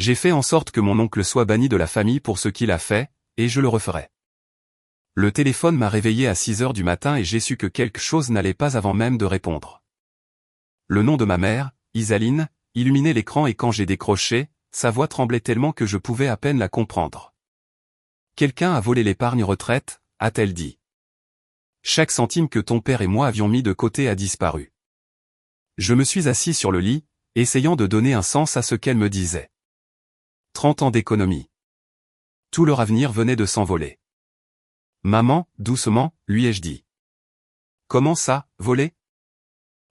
J'ai fait en sorte que mon oncle soit banni de la famille pour ce qu'il a fait, et je le referai. Le téléphone m'a réveillé à 6 heures du matin et j'ai su que quelque chose n'allait pas avant même de répondre. Le nom de ma mère, Isaline, illuminait l'écran et quand j'ai décroché, sa voix tremblait tellement que je pouvais à peine la comprendre. « Quelqu'un a volé l'épargne retraite », a-t-elle dit. « Chaque centime que ton père et moi avions mis de côté a disparu. » Je me suis assis sur le lit, essayant de donner un sens à ce qu'elle me disait. 30 ans d'économie. Tout leur avenir venait de s'envoler. « Maman, doucement, lui ai-je dit. »« Comment ça, voler ?»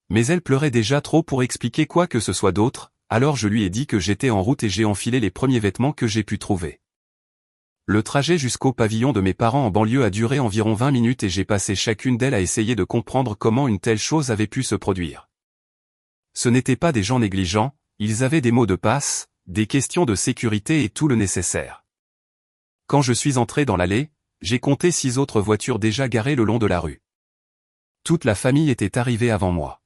Mais elle pleurait déjà trop pour expliquer quoi que ce soit d'autre, alors je lui ai dit que j'étais en route et j'ai enfilé les premiers vêtements que j'ai pu trouver. Le trajet jusqu'au pavillon de mes parents en banlieue a duré environ 20 minutes et j'ai passé chacune d'elles à essayer de comprendre comment une telle chose avait pu se produire. Ce n'étaient pas des gens négligents, ils avaient des mots de passe, des questions de sécurité et tout le nécessaire. Quand je suis entré dans l'allée, j'ai compté 6 autres voitures déjà garées le long de la rue. Toute la famille était arrivée avant moi.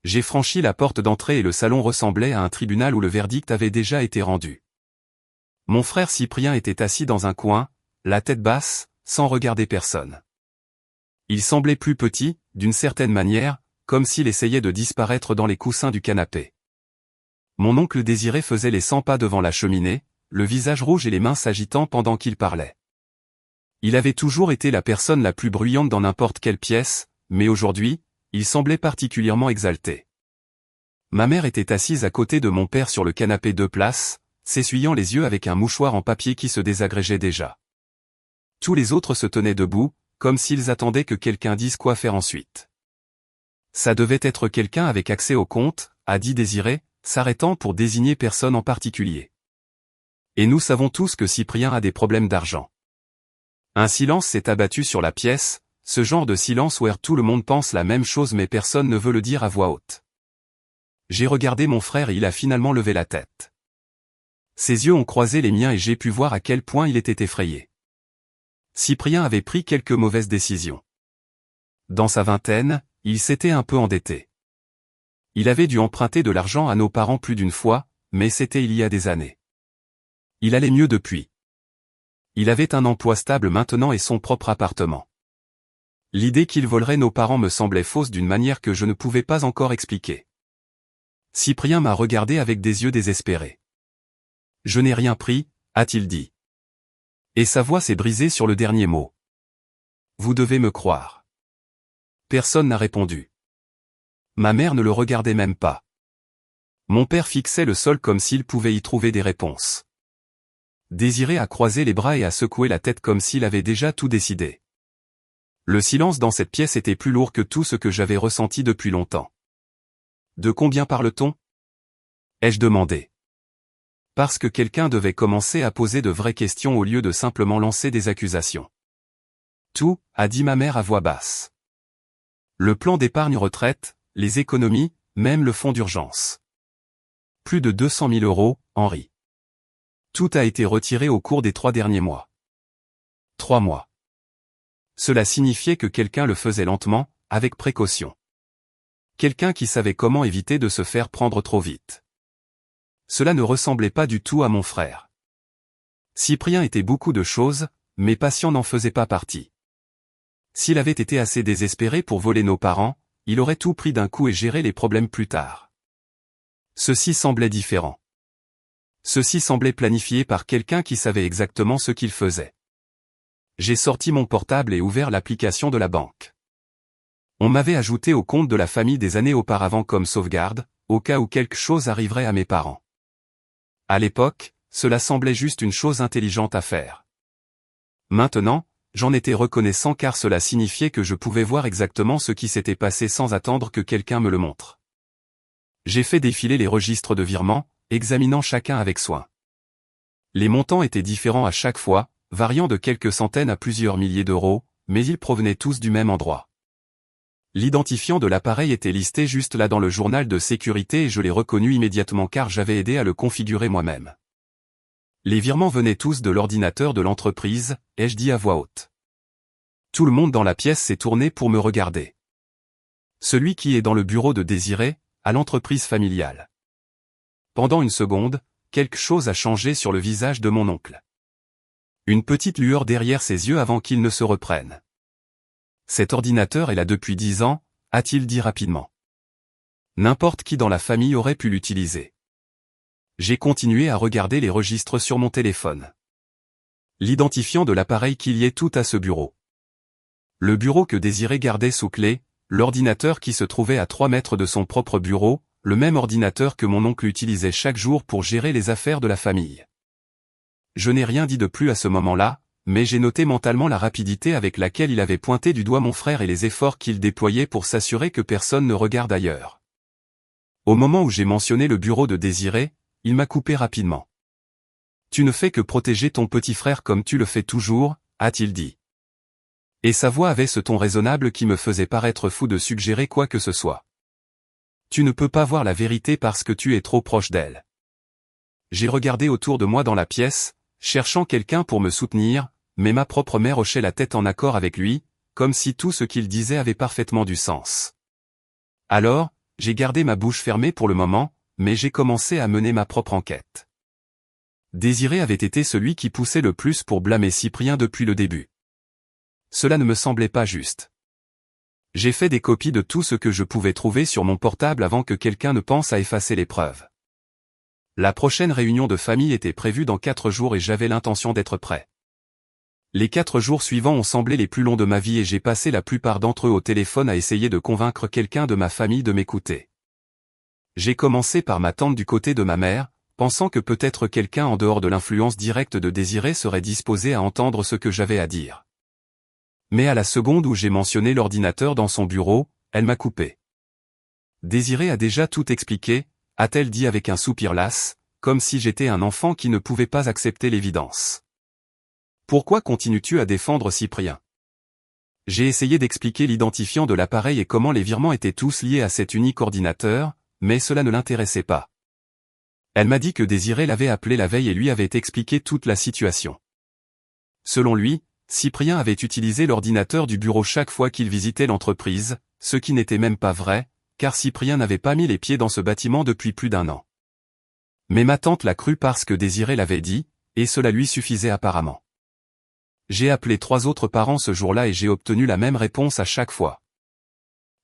J'ai franchi la porte d'entrée et le salon ressemblait à un tribunal où le verdict avait déjà été rendu. Mon frère Cyprien était assis dans un coin, la tête basse, sans regarder personne. Il semblait plus petit, d'une certaine manière, comme s'il essayait de disparaître dans les coussins du canapé. Mon oncle Désiré faisait les 100 pas devant la cheminée, le visage rouge et les mains s'agitant pendant qu'il parlait. Il avait toujours été la personne la plus bruyante dans n'importe quelle pièce, mais aujourd'hui, il semblait particulièrement exalté. Ma mère était assise à côté de mon père sur le canapé 2 places, s'essuyant les yeux avec un mouchoir en papier qui se désagrégeait déjà. Tous les autres se tenaient debout, comme s'ils attendaient que quelqu'un dise quoi faire ensuite. Ça devait être quelqu'un avec accès au compte, a dit Désiré, s'arrêtant pour désigner personne en particulier. Et nous savons tous que Cyprien a des problèmes d'argent. Un silence s'est abattu sur la pièce, ce genre de silence où tout le monde pense la même chose mais personne ne veut le dire à voix haute. J'ai regardé mon frère et il a finalement levé la tête. Ses yeux ont croisé les miens et j'ai pu voir à quel point il était effrayé. Cyprien avait pris quelques mauvaises décisions. Dans sa vingtaine, il s'était un peu endetté. Il avait dû emprunter de l'argent à nos parents plus d'une fois, mais c'était il y a des années. Il allait mieux depuis. Il avait un emploi stable maintenant et son propre appartement. L'idée qu'il volerait nos parents me semblait fausse d'une manière que je ne pouvais pas encore expliquer. Cyprien m'a regardé avec des yeux désespérés. « Je n'ai rien pris », a-t-il dit. Et sa voix s'est brisée sur le dernier mot. « Vous devez me croire. » Personne n'a répondu. Ma mère ne le regardait même pas. Mon père fixait le sol comme s'il pouvait y trouver des réponses. Désiré a croisé les bras et a secoué la tête comme s'il avait déjà tout décidé. Le silence dans cette pièce était plus lourd que tout ce que j'avais ressenti depuis longtemps. « De combien parle-t-on » ai-je demandé. Parce que quelqu'un devait commencer à poser de vraies questions au lieu de simplement lancer des accusations. « Tout » a dit ma mère à voix basse. Le plan d'épargne retraite, les économies, même le fonds d'urgence. Plus de 200 000 €, Henri. Tout a été retiré au cours des 3 derniers mois. 3 mois. Cela signifiait que quelqu'un le faisait lentement, avec précaution. Quelqu'un qui savait comment éviter de se faire prendre trop vite. Cela ne ressemblait pas du tout à mon frère. Cyprien était beaucoup de choses, mais patient n'en faisait pas partie. S'il avait été assez désespéré pour voler nos parents, il aurait tout pris d'un coup et géré les problèmes plus tard. Ceci semblait différent. Ceci semblait planifié par quelqu'un qui savait exactement ce qu'il faisait. J'ai sorti mon portable et ouvert l'application de la banque. On m'avait ajouté au compte de la famille des années auparavant comme sauvegarde, au cas où quelque chose arriverait à mes parents. À l'époque, cela semblait juste une chose intelligente à faire. Maintenant, j'en étais reconnaissant car cela signifiait que je pouvais voir exactement ce qui s'était passé sans attendre que quelqu'un me le montre. J'ai fait défiler les registres de virements, examinant chacun avec soin. Les montants étaient différents à chaque fois, variant de quelques centaines à plusieurs milliers d'euros, mais ils provenaient tous du même endroit. L'identifiant de l'appareil était listé juste là dans le journal de sécurité et je l'ai reconnu immédiatement car j'avais aidé à le configurer moi-même. Les virements venaient tous de l'ordinateur de l'entreprise, ai-je dit à voix haute. Tout le monde dans la pièce s'est tourné pour me regarder. Celui qui est dans le bureau de Désiré, à l'entreprise familiale. Pendant une seconde, quelque chose a changé sur le visage de mon oncle. Une petite lueur derrière ses yeux avant qu'il ne se reprenne. Cet ordinateur est là depuis 10 ans, a-t-il dit rapidement. N'importe qui dans la famille aurait pu l'utiliser. J'ai continué à regarder les registres sur mon téléphone. L'identifiant de l'appareil qui liait tout à ce bureau. Le bureau que Désiré gardait sous clé, l'ordinateur qui se trouvait à 3 mètres de son propre bureau, le même ordinateur que mon oncle utilisait chaque jour pour gérer les affaires de la famille. Je n'ai rien dit de plus à ce moment-là, mais j'ai noté mentalement la rapidité avec laquelle il avait pointé du doigt mon frère et les efforts qu'il déployait pour s'assurer que personne ne regarde ailleurs. Au moment où j'ai mentionné le bureau de Désiré, il m'a coupé rapidement. « Tu ne fais que protéger ton petit frère comme tu le fais toujours, » a-t-il dit. Et sa voix avait ce ton raisonnable qui me faisait paraître fou de suggérer quoi que ce soit. « Tu ne peux pas voir la vérité parce que tu es trop proche d'elle. » J'ai regardé autour de moi dans la pièce, cherchant quelqu'un pour me soutenir, mais ma propre mère hochait la tête en accord avec lui, comme si tout ce qu'il disait avait parfaitement du sens. Alors, j'ai gardé ma bouche fermée pour le moment, mais j'ai commencé à mener ma propre enquête. Désiré avait été celui qui poussait le plus pour blâmer Cyprien depuis le début. Cela ne me semblait pas juste. J'ai fait des copies de tout ce que je pouvais trouver sur mon portable avant que quelqu'un ne pense à effacer les preuves. La prochaine réunion de famille était prévue dans 4 jours et j'avais l'intention d'être prêt. Les 4 jours suivants ont semblé les plus longs de ma vie et j'ai passé la plupart d'entre eux au téléphone à essayer de convaincre quelqu'un de ma famille de m'écouter. J'ai commencé par ma tante du côté de ma mère, pensant que peut-être quelqu'un en dehors de l'influence directe de Désiré serait disposé à entendre ce que j'avais à dire. Mais à la seconde où j'ai mentionné l'ordinateur dans son bureau, elle m'a coupé. Désiré a déjà tout expliqué, a-t-elle dit avec un soupir las, comme si j'étais un enfant qui ne pouvait pas accepter l'évidence. Pourquoi continues-tu à défendre Cyprien? J'ai essayé d'expliquer l'identifiant de l'appareil et comment les virements étaient tous liés à cet unique ordinateur, mais cela ne l'intéressait pas. Elle m'a dit que Désiré l'avait appelé la veille et lui avait expliqué toute la situation. Selon lui, Cyprien avait utilisé l'ordinateur du bureau chaque fois qu'il visitait l'entreprise, ce qui n'était même pas vrai, car Cyprien n'avait pas mis les pieds dans ce bâtiment depuis plus d'1 an. Mais ma tante l'a cru parce que Désiré l'avait dit, et cela lui suffisait apparemment. J'ai appelé 3 autres parents ce jour-là et j'ai obtenu la même réponse à chaque fois.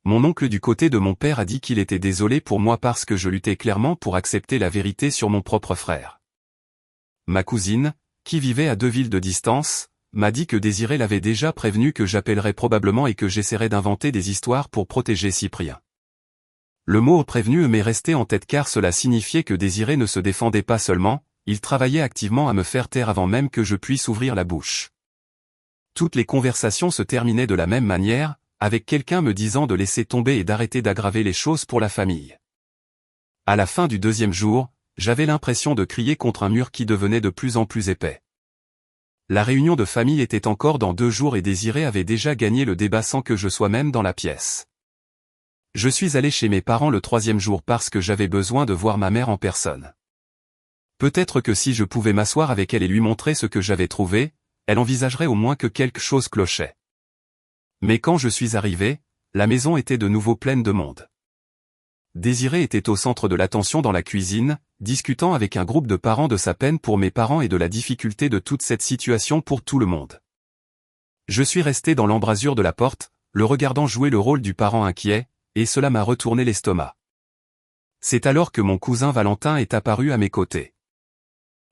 Mon oncle du côté de mon père a dit qu'il était désolé pour moi parce que je luttais clairement pour accepter la vérité sur mon propre frère. Ma cousine, qui vivait à 2 villes de distance, m'a dit que Désiré l'avait déjà prévenu que j'appellerais probablement et que j'essaierais d'inventer des histoires pour protéger Cyprien. Le mot prévenu m'est resté en tête car cela signifiait que Désiré ne se défendait pas seulement, il travaillait activement à me faire taire avant même que je puisse ouvrir la bouche. Toutes les conversations se terminaient de la même manière, avec quelqu'un me disant de laisser tomber et d'arrêter d'aggraver les choses pour la famille. À la fin du 2e jour, j'avais l'impression de crier contre un mur qui devenait de plus en plus épais. La réunion de famille était encore dans 2 jours et Désiré avait déjà gagné le débat sans que je sois même dans la pièce. Je suis allé chez mes parents le 3e jour parce que j'avais besoin de voir ma mère en personne. Peut-être que si je pouvais m'asseoir avec elle et lui montrer ce que j'avais trouvé, elle envisagerait au moins que quelque chose clochait. Mais quand je suis arrivé, la maison était de nouveau pleine de monde. Désiré était au centre de l'attention dans la cuisine, discutant avec un groupe de parents de sa peine pour mes parents et de la difficulté de toute cette situation pour tout le monde. Je suis resté dans l'embrasure de la porte, le regardant jouer le rôle du parent inquiet, et cela m'a retourné l'estomac. C'est alors que mon cousin Valentin est apparu à mes côtés.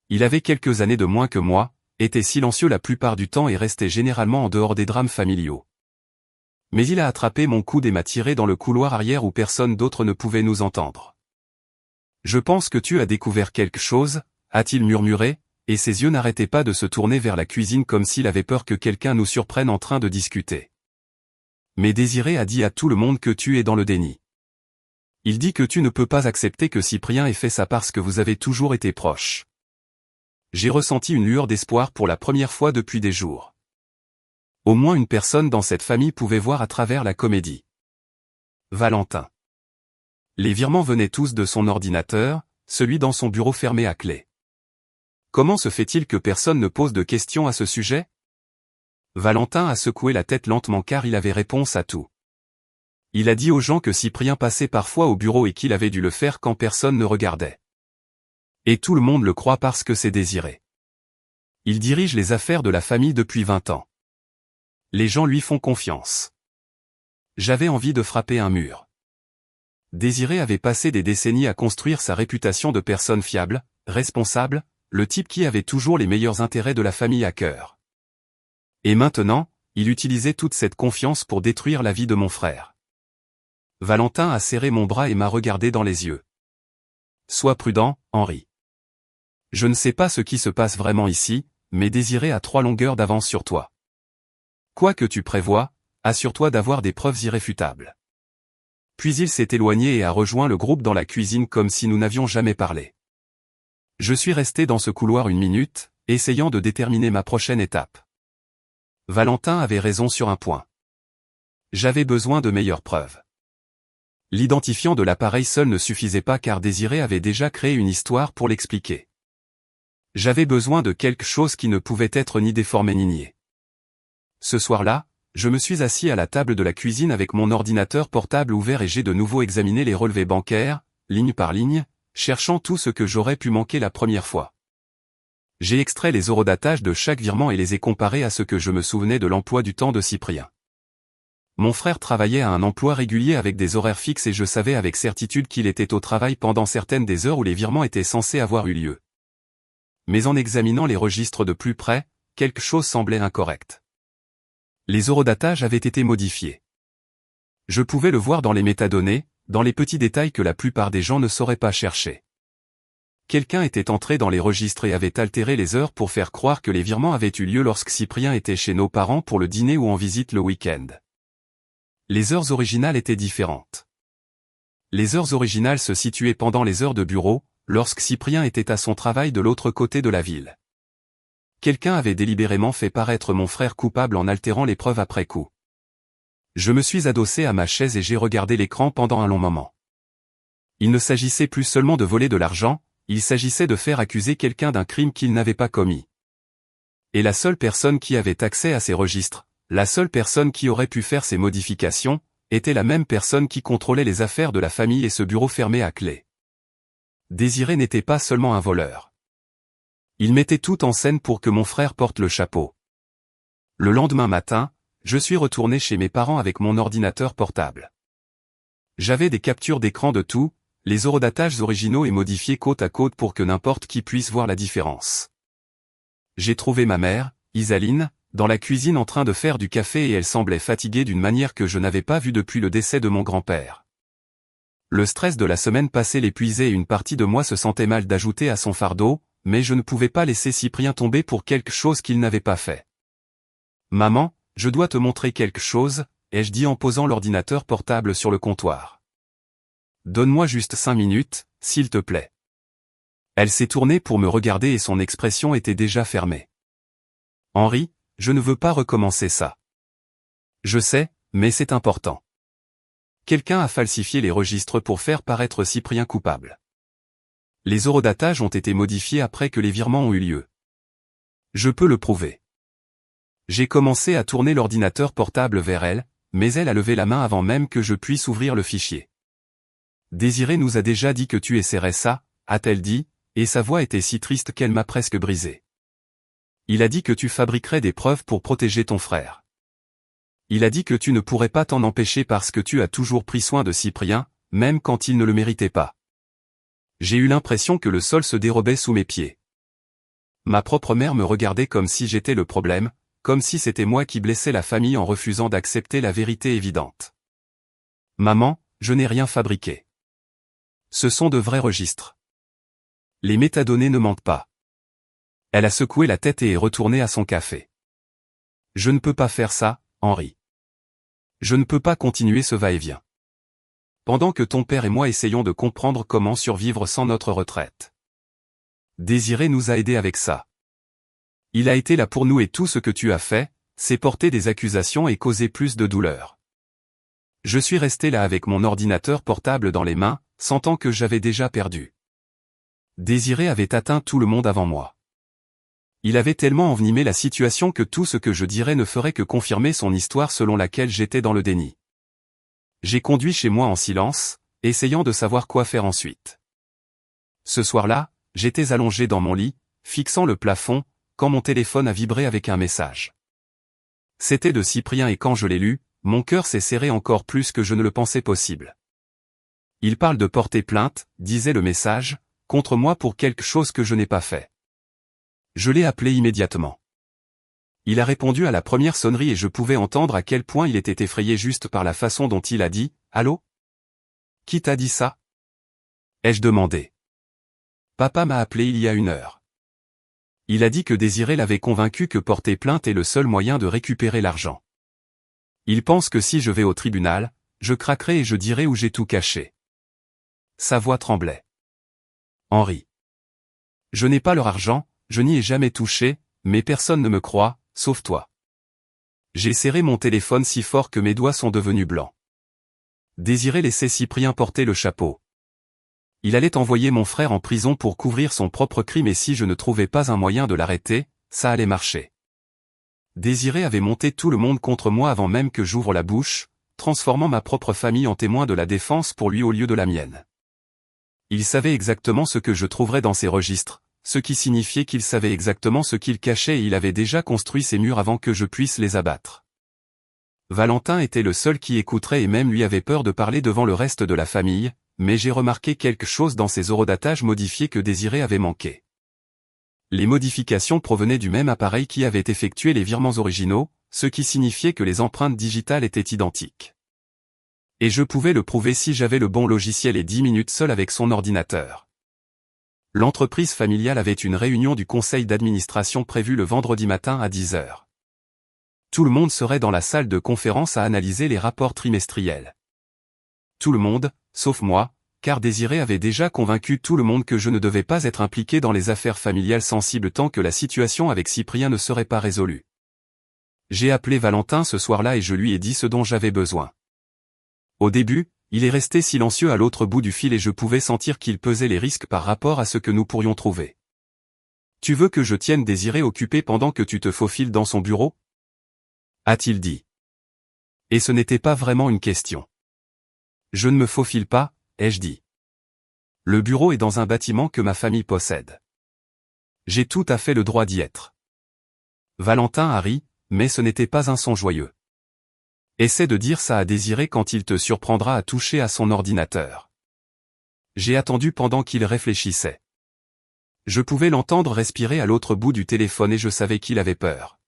Il avait quelques années de moins que moi, était silencieux la plupart du temps et restait généralement en dehors des drames familiaux. Mais il a attrapé mon coude et m'a tiré dans le couloir arrière où personne d'autre ne pouvait nous entendre. « Je pense que tu as découvert quelque chose » a-t-il murmuré, et ses yeux n'arrêtaient pas de se tourner vers la cuisine comme s'il avait peur que quelqu'un nous surprenne en train de discuter. Mais Désiré a dit à tout le monde que tu es dans le déni. Il dit que tu ne peux pas accepter que Cyprien ait fait ça parce que vous avez toujours été proches. J'ai ressenti une lueur d'espoir pour la première fois depuis des jours. Au moins une personne dans cette famille pouvait voir à travers la comédie. Valentin. Les virements venaient tous de son ordinateur, celui dans son bureau fermé à clé. Comment se fait-il que personne ne pose de questions à ce sujet? Valentin a secoué la tête lentement car il avait réponse à tout. Il a dit aux gens que Cyprien passait parfois au bureau et qu'il avait dû le faire quand personne ne regardait. Et tout le monde le croit parce que c'est Désiré. Il dirige les affaires de la famille depuis 20 ans. Les gens lui font confiance. J'avais envie de frapper un mur. Désiré avait passé des décennies à construire sa réputation de personne fiable, responsable, le type qui avait toujours les meilleurs intérêts de la famille à cœur. Et maintenant, il utilisait toute cette confiance pour détruire la vie de mon frère. Valentin a serré mon bras et m'a regardé dans les yeux. Sois prudent, Henri. Je ne sais pas ce qui se passe vraiment ici, mais Désiré a 3 longueurs d'avance sur toi. Quoi que tu prévois, assure-toi d'avoir des preuves irréfutables. Puis il s'est éloigné et a rejoint le groupe dans la cuisine comme si nous n'avions jamais parlé. Je suis resté dans ce couloir 1 minute, essayant de déterminer ma prochaine étape. Valentin avait raison sur un point. J'avais besoin de meilleures preuves. L'identifiant de l'appareil seul ne suffisait pas car Désiré avait déjà créé une histoire pour l'expliquer. J'avais besoin de quelque chose qui ne pouvait être ni déformé ni nié. Ce soir-là, je me suis assis à la table de la cuisine avec mon ordinateur portable ouvert et j'ai de nouveau examiné les relevés bancaires, ligne par ligne, cherchant tout ce que j'aurais pu manquer la première fois. J'ai extrait les eurodatages de chaque virement et les ai comparés à ce que je me souvenais de l'emploi du temps de Cyprien. Mon frère travaillait à un emploi régulier avec des horaires fixes et je savais avec certitude qu'il était au travail pendant certaines des heures où les virements étaient censés avoir eu lieu. Mais en examinant les registres de plus près, quelque chose semblait incorrect. Les eurodatages avaient été modifiés. Je pouvais le voir dans les métadonnées, dans les petits détails que la plupart des gens ne sauraient pas chercher. Quelqu'un était entré dans les registres et avait altéré les heures pour faire croire que les virements avaient eu lieu lorsque Cyprien était chez nos parents pour le dîner ou en visite le week-end. Les heures originales étaient différentes. Les heures originales se situaient pendant les heures de bureau, lorsque Cyprien était à son travail de l'autre côté de la ville. Quelqu'un avait délibérément fait paraître mon frère coupable en altérant les preuves après coup. Je me suis adossé à ma chaise et j'ai regardé l'écran pendant un long moment. Il ne s'agissait plus seulement de voler de l'argent, il s'agissait de faire accuser quelqu'un d'un crime qu'il n'avait pas commis. Et la seule personne qui avait accès à ces registres, la seule personne qui aurait pu faire ces modifications, était la même personne qui contrôlait les affaires de la famille et ce bureau fermé à clé. Désiré n'était pas seulement un voleur. Il mettait tout en scène pour que mon frère porte le chapeau. Le lendemain matin, je suis retourné chez mes parents avec mon ordinateur portable. J'avais des captures d'écran de tout, les eurodatages originaux et modifiés côte à côte pour que n'importe qui puisse voir la différence. J'ai trouvé ma mère, Isaline, dans la cuisine en train de faire du café et elle semblait fatiguée d'une manière que je n'avais pas vue depuis le décès de mon grand-père. Le stress de la semaine passée l'épuisait et une partie de moi se sentait mal d'ajouter à son fardeau, mais je ne pouvais pas laisser Cyprien tomber pour quelque chose qu'il n'avait pas fait. « Maman, je dois te montrer quelque chose », ai-je dit en posant l'ordinateur portable sur le comptoir. « Donne-moi juste 5 minutes, s'il te plaît. » Elle s'est tournée pour me regarder et son expression était déjà fermée. « Henri, je ne veux pas recommencer ça. » « Je sais, mais c'est important. Quelqu'un a falsifié les registres pour faire paraître Cyprien coupable. Les eurodatages ont été modifiés après que les virements ont eu lieu. Je peux le prouver. » J'ai commencé à tourner l'ordinateur portable vers elle, mais elle a levé la main avant même que je puisse ouvrir le fichier. « Désiré nous a déjà dit que tu essaierais ça, a-t-elle dit, et sa voix était si triste qu'elle m'a presque brisé. Il a dit que tu fabriquerais des preuves pour protéger ton frère. Il a dit que tu ne pourrais pas t'en empêcher parce que tu as toujours pris soin de Cyprien, même quand il ne le méritait pas. J'ai eu l'impression que le sol se dérobait sous mes pieds. Ma propre mère me regardait comme si j'étais le problème, comme si c'était moi qui blessais la famille en refusant d'accepter la vérité évidente. « Maman, je n'ai rien fabriqué. Ce sont de vrais registres. Les métadonnées ne mentent pas. » Elle a secoué la tête et est retournée à son café. « Je ne peux pas faire ça, Henri. Je ne peux pas continuer ce va-et-vient. Pendant que ton père et moi essayons de comprendre comment survivre sans notre retraite. Désiré nous a aidés avec ça. Il a été là pour nous et tout ce que tu as fait, c'est porter des accusations et causer plus de douleur. Je suis resté là avec mon ordinateur portable dans les mains, sentant que j'avais déjà perdu. Désiré avait atteint tout le monde avant moi. Il avait tellement envenimé la situation que tout ce que je dirais ne ferait que confirmer son histoire selon laquelle j'étais dans le déni. J'ai conduit chez moi en silence, essayant de savoir quoi faire ensuite. Ce soir-là, j'étais allongé dans mon lit, fixant le plafond, quand mon téléphone a vibré avec un message. C'était de Cyprien et quand je l'ai lu, mon cœur s'est serré encore plus que je ne le pensais possible. Il parle de porter plainte, disait le message, contre moi pour quelque chose que je n'ai pas fait. Je l'ai appelé immédiatement. Il a répondu à la première sonnerie et je pouvais entendre à quel point il était effrayé juste par la façon dont il a dit « Allô ? Qui t'a dit ça ?» ai-je demandé. Papa m'a appelé il y a 1 heure. Il a dit que Désiré l'avait convaincu que porter plainte est le seul moyen de récupérer l'argent. Il pense que si je vais au tribunal, je craquerai et je dirai où j'ai tout caché. Sa voix tremblait. Henri. Je n'ai pas leur argent, je n'y ai jamais touché, mais personne ne me croit, sauf toi. J'ai serré mon téléphone si fort que mes doigts sont devenus blancs. Désiré laissait Cyprien porter le chapeau. Il allait envoyer mon frère en prison pour couvrir son propre crime et si je ne trouvais pas un moyen de l'arrêter, ça allait marcher. Désiré avait monté tout le monde contre moi avant même que j'ouvre la bouche, transformant ma propre famille en témoin de la défense pour lui au lieu de la mienne. Il savait exactement ce que je trouverais dans ses registres, ce qui signifiait qu'il savait exactement ce qu'il cachait et il avait déjà construit ses murs avant que je puisse les abattre. Valentin était le seul qui écouterait et même lui avait peur de parler devant le reste de la famille, mais j'ai remarqué quelque chose dans ses eurodatages modifiés que Désiré avait manqué. Les modifications provenaient du même appareil qui avait effectué les virements originaux, ce qui signifiait que les empreintes digitales étaient identiques. Et je pouvais le prouver si j'avais le bon logiciel et 10 minutes seul avec son ordinateur. L'entreprise familiale avait une réunion du conseil d'administration prévue le vendredi matin à 10 heures. Tout le monde serait dans la salle de conférence à analyser les rapports trimestriels. Tout le monde, sauf moi, car Désiré avait déjà convaincu tout le monde que je ne devais pas être impliqué dans les affaires familiales sensibles tant que la situation avec Cyprien ne serait pas résolue. J'ai appelé Valentin ce soir-là et je lui ai dit ce dont j'avais besoin. Au début, il est resté silencieux à l'autre bout du fil et je pouvais sentir qu'il pesait les risques par rapport à ce que nous pourrions trouver. « Tu veux que je tienne Désiré occupé pendant que tu te faufiles dans son bureau ?» a-t-il dit. Et ce n'était pas vraiment une question. « Je ne me faufile pas, » ai-je dit. Le bureau est dans un bâtiment que ma famille possède. J'ai tout à fait le droit d'y être. Valentin a ri, mais ce n'était pas un son joyeux. Essaie de dire ça à Désiré quand il te surprendra à toucher à son ordinateur. J'ai attendu pendant qu'il réfléchissait. Je pouvais l'entendre respirer à l'autre bout du téléphone et je savais qu'il avait peur.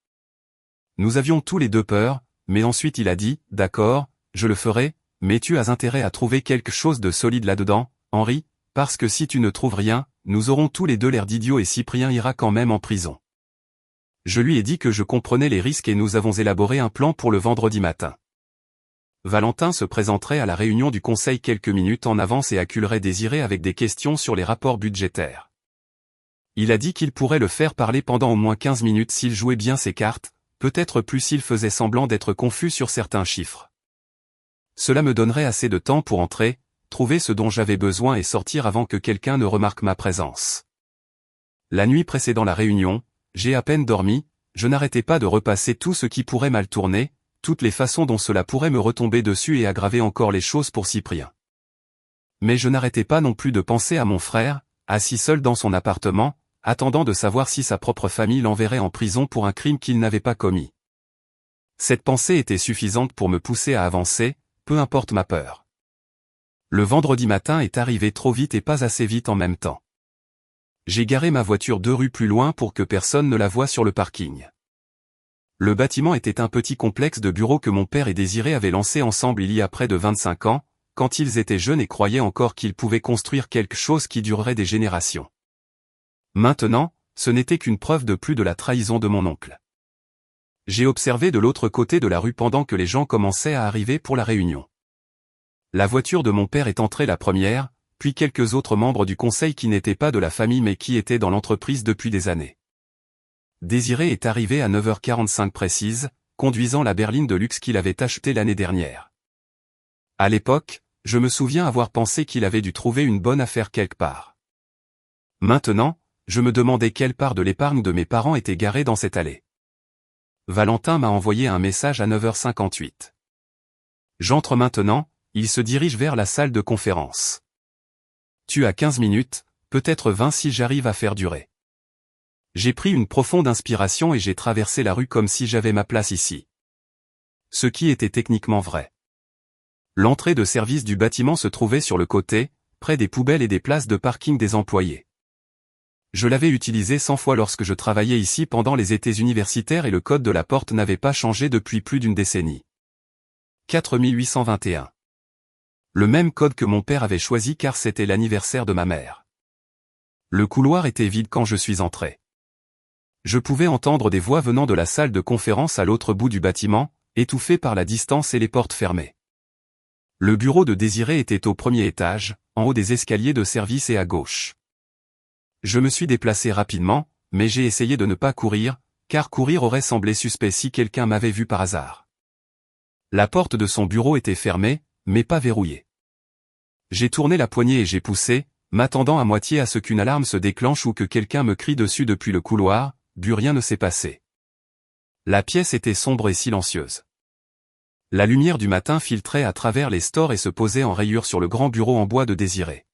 Nous avions tous les deux peur, mais ensuite il a dit, « D'accord, je le ferai, mais tu as intérêt à trouver quelque chose de solide là-dedans, Henri, parce que si tu ne trouves rien, nous aurons tous les deux l'air d'idiots et Cyprien ira quand même en prison. » Je lui ai dit que je comprenais les risques et nous avons élaboré un plan pour le vendredi matin. Valentin se présenterait à la réunion du conseil quelques minutes en avance et acculerait Désiré avec des questions sur les rapports budgétaires. Il a dit qu'il pourrait le faire parler pendant au moins 15 minutes s'il jouait bien ses cartes, peut-être plus s'il faisait semblant d'être confus sur certains chiffres. Cela me donnerait assez de temps pour entrer, trouver ce dont j'avais besoin et sortir avant que quelqu'un ne remarque ma présence. La nuit précédant la réunion, j'ai à peine dormi, je n'arrêtais pas de repasser tout ce qui pourrait mal tourner, toutes les façons dont cela pourrait me retomber dessus et aggraver encore les choses pour Cyprien. Mais je n'arrêtais pas non plus de penser à mon frère, assis seul dans son appartement, attendant de savoir si sa propre famille l'enverrait en prison pour un crime qu'il n'avait pas commis. Cette pensée était suffisante pour me pousser à avancer, peu importe ma peur. Le vendredi matin est arrivé trop vite et pas assez vite en même temps. J'ai garé ma voiture 2 rues plus loin pour que personne ne la voie sur le parking. Le bâtiment était un petit complexe de bureaux que mon père et Désiré avaient lancé ensemble il y a près de 25 ans, quand ils étaient jeunes et croyaient encore qu'ils pouvaient construire quelque chose qui durerait des générations. Maintenant, ce n'était qu'une preuve de plus de la trahison de mon oncle. J'ai observé de l'autre côté de la rue pendant que les gens commençaient à arriver pour la réunion. La voiture de mon père est entrée la première, puis quelques autres membres du conseil qui n'étaient pas de la famille mais qui étaient dans l'entreprise depuis des années. Désiré est arrivé à 9h45 précise, conduisant la berline de luxe qu'il avait achetée l'année dernière. À l'époque, je me souviens avoir pensé qu'il avait dû trouver une bonne affaire quelque part. Maintenant, je me demandais quelle part de l'épargne de mes parents était garée dans cette allée. Valentin m'a envoyé un message à 9h58. J'entre maintenant, il se dirige vers la salle de conférence. Tu as 15 minutes, peut-être 20 si j'arrive à faire durer. J'ai pris une profonde inspiration et j'ai traversé la rue comme si j'avais ma place ici. Ce qui était techniquement vrai. L'entrée de service du bâtiment se trouvait sur le côté, près des poubelles et des places de parking des employés. Je l'avais utilisé 100 fois lorsque je travaillais ici pendant les étés universitaires et le code de la porte n'avait pas changé depuis plus d'une décennie. 4821. Le même code que mon père avait choisi car c'était l'anniversaire de ma mère. Le couloir était vide quand je suis entré. Je pouvais entendre des voix venant de la salle de conférence à l'autre bout du bâtiment, étouffées par la distance et les portes fermées. Le bureau de Désiré était au premier étage, en haut des escaliers de service et à gauche. Je me suis déplacé rapidement, mais j'ai essayé de ne pas courir, car courir aurait semblé suspect si quelqu'un m'avait vu par hasard. La porte de son bureau était fermée, mais pas verrouillée. J'ai tourné la poignée et j'ai poussé, m'attendant à moitié à ce qu'une alarme se déclenche ou que quelqu'un me crie dessus depuis le couloir, puis rien ne s'est passé. La pièce était sombre et silencieuse. La lumière du matin filtrait à travers les stores et se posait en rayures sur le grand bureau en bois de Désiré.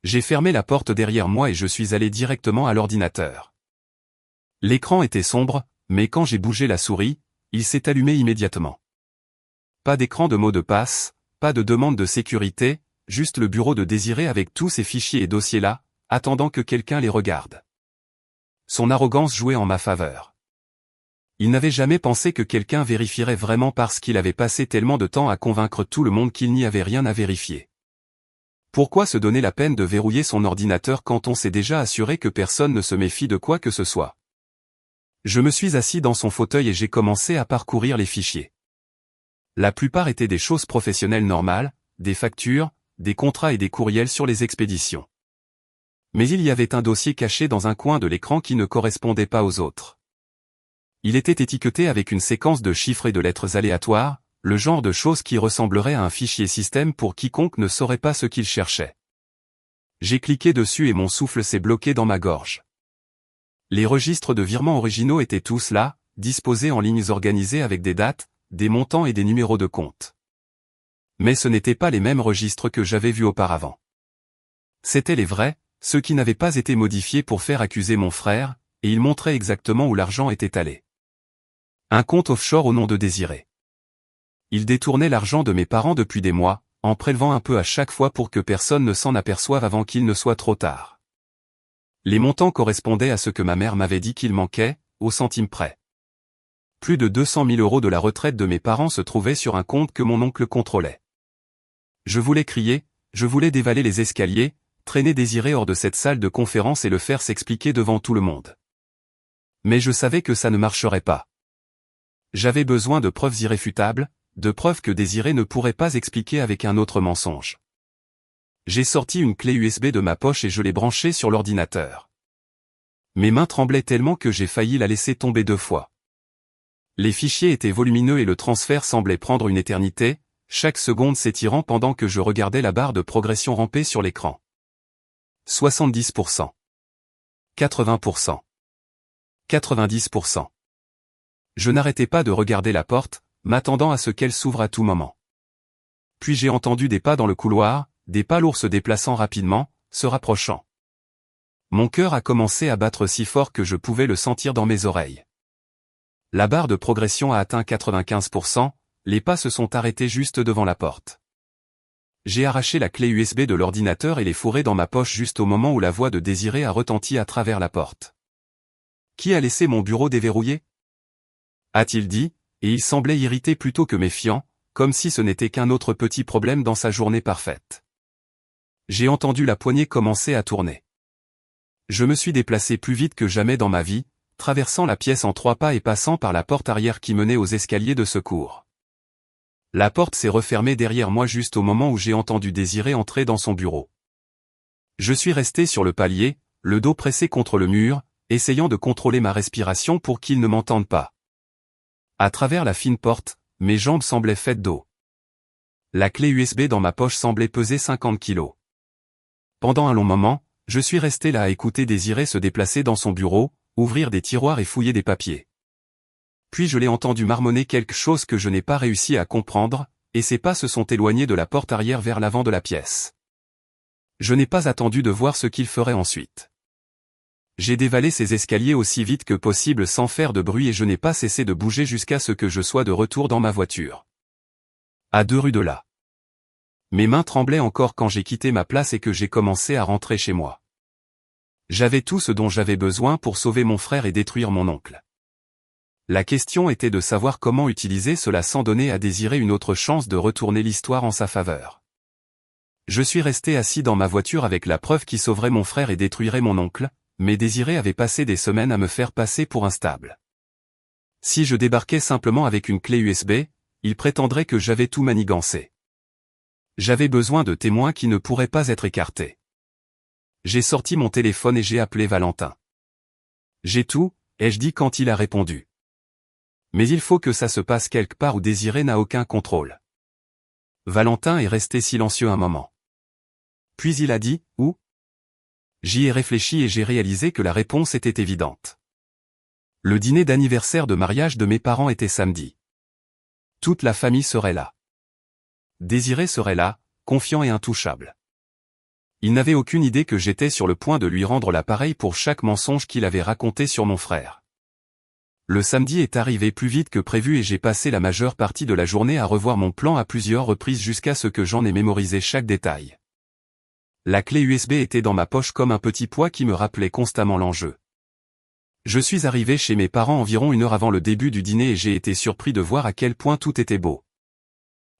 J'ai fermé la porte derrière moi et je suis allé directement à l'ordinateur. L'écran était sombre, mais quand j'ai bougé la souris, il s'est allumé immédiatement. Pas d'écran de mot de passe, pas de demande de sécurité, juste le bureau de Désiré avec tous ces fichiers et dossiers là, attendant que quelqu'un les regarde. Son arrogance jouait en ma faveur. Il n'avait jamais pensé que quelqu'un vérifierait vraiment parce qu'il avait passé tellement de temps à convaincre tout le monde qu'il n'y avait rien à vérifier. Pourquoi se donner la peine de verrouiller son ordinateur quand on s'est déjà assuré que personne ne se méfie de quoi que ce soit? Je me suis assis dans son fauteuil et j'ai commencé à parcourir les fichiers. La plupart étaient des choses professionnelles normales, des factures, des contrats et des courriels sur les expéditions. Mais il y avait un dossier caché dans un coin de l'écran qui ne correspondait pas aux autres. Il était étiqueté avec une séquence de chiffres et de lettres aléatoires, le genre de choses qui ressemblerait à un fichier système pour quiconque ne saurait pas ce qu'il cherchait. J'ai cliqué dessus et mon souffle s'est bloqué dans ma gorge. Les registres de virements originaux étaient tous là, disposés en lignes organisées avec des dates, des montants et des numéros de compte. Mais ce n'étaient pas les mêmes registres que j'avais vus auparavant. C'étaient les vrais, ceux qui n'avaient pas été modifiés pour faire accuser mon frère, et ils montraient exactement où l'argent était allé. Un compte offshore au nom de Désiré. Il détournait l'argent de mes parents depuis des mois, en prélevant un peu à chaque fois pour que personne ne s'en aperçoive avant qu'il ne soit trop tard. Les montants correspondaient à ce que ma mère m'avait dit qu'il manquait, au centime près. Plus de 200 000 € de la retraite de mes parents se trouvaient sur un compte que mon oncle contrôlait. Je voulais crier, je voulais dévaler les escaliers, traîner Désiré hors de cette salle de conférence et le faire s'expliquer devant tout le monde. Mais je savais que ça ne marcherait pas. J'avais besoin de preuves irréfutables, de preuves que Désiré ne pourrait pas expliquer avec un autre mensonge. J'ai sorti une clé USB de ma poche et je l'ai branchée sur l'ordinateur. Mes mains tremblaient tellement que j'ai failli la laisser tomber 2 fois. Les fichiers étaient volumineux et le transfert semblait prendre une éternité, chaque seconde s'étirant pendant que je regardais la barre de progression ramper sur l'écran. 70%. 80%. 90%. Je n'arrêtais pas de regarder la porte, m'attendant à ce qu'elle s'ouvre à tout moment. Puis j'ai entendu des pas dans le couloir, des pas lourds se déplaçant rapidement, se rapprochant. Mon cœur a commencé à battre si fort que je pouvais le sentir dans mes oreilles. La barre de progression a atteint 95%, les pas se sont arrêtés juste devant la porte. J'ai arraché la clé USB de l'ordinateur et l'ai fourrée dans ma poche juste au moment où la voix de Désiré a retenti à travers la porte. Qui a laissé mon bureau déverrouillé? A-t-il dit, et il semblait irrité plutôt que méfiant, comme si ce n'était qu'un autre petit problème dans sa journée parfaite. J'ai entendu la poignée commencer à tourner. Je me suis déplacé plus vite que jamais dans ma vie, traversant la pièce en 3 pas et passant par la porte arrière qui menait aux escaliers de secours. La porte s'est refermée derrière moi juste au moment où j'ai entendu Désiré entrer dans son bureau. Je suis resté sur le palier, le dos pressé contre le mur, essayant de contrôler ma respiration pour qu'il ne m'entende pas. À travers la fine porte, mes jambes semblaient faites d'eau. La clé USB dans ma poche semblait peser 50 kilos. Pendant un long moment, je suis resté là à écouter Désiré se déplacer dans son bureau, ouvrir des tiroirs et fouiller des papiers. Puis je l'ai entendu marmonner quelque chose que je n'ai pas réussi à comprendre, et ses pas se sont éloignés de la porte arrière vers l'avant de la pièce. Je n'ai pas attendu de voir ce qu'il ferait ensuite. J'ai dévalé ces escaliers aussi vite que possible sans faire de bruit et je n'ai pas cessé de bouger jusqu'à ce que je sois de retour dans ma voiture. À 2 rues de là. Mes mains tremblaient encore quand j'ai quitté ma place et que j'ai commencé à rentrer chez moi. J'avais tout ce dont j'avais besoin pour sauver mon frère et détruire mon oncle. La question était de savoir comment utiliser cela sans donner à Désiré une autre chance de retourner l'histoire en sa faveur. Je suis resté assis dans ma voiture avec la preuve qui sauverait mon frère et détruirait mon oncle, mais Désiré avait passé des semaines à me faire passer pour instable. Si je débarquais simplement avec une clé USB, il prétendrait que j'avais tout manigancé. J'avais besoin de témoins qui ne pourraient pas être écartés. J'ai sorti mon téléphone et j'ai appelé Valentin. J'ai tout, ai-je dit quand il a répondu. Mais il faut que ça se passe quelque part où Désiré n'a aucun contrôle. Valentin est resté silencieux un moment. Puis il a dit, où ? J'y ai réfléchi et j'ai réalisé que la réponse était évidente. Le dîner d'anniversaire de mariage de mes parents était samedi. Toute la famille serait là. Désiré serait là, confiant et intouchable. Il n'avait aucune idée que j'étais sur le point de lui rendre l'appareil pour chaque mensonge qu'il avait raconté sur mon frère. Le samedi est arrivé plus vite que prévu et j'ai passé la majeure partie de la journée à revoir mon plan à plusieurs reprises jusqu'à ce que j'en ai mémorisé chaque détail. La clé USB était dans ma poche comme un petit poids qui me rappelait constamment l'enjeu. Je suis arrivé chez mes parents environ 1 heure avant le début du dîner et j'ai été surpris de voir à quel point tout était beau.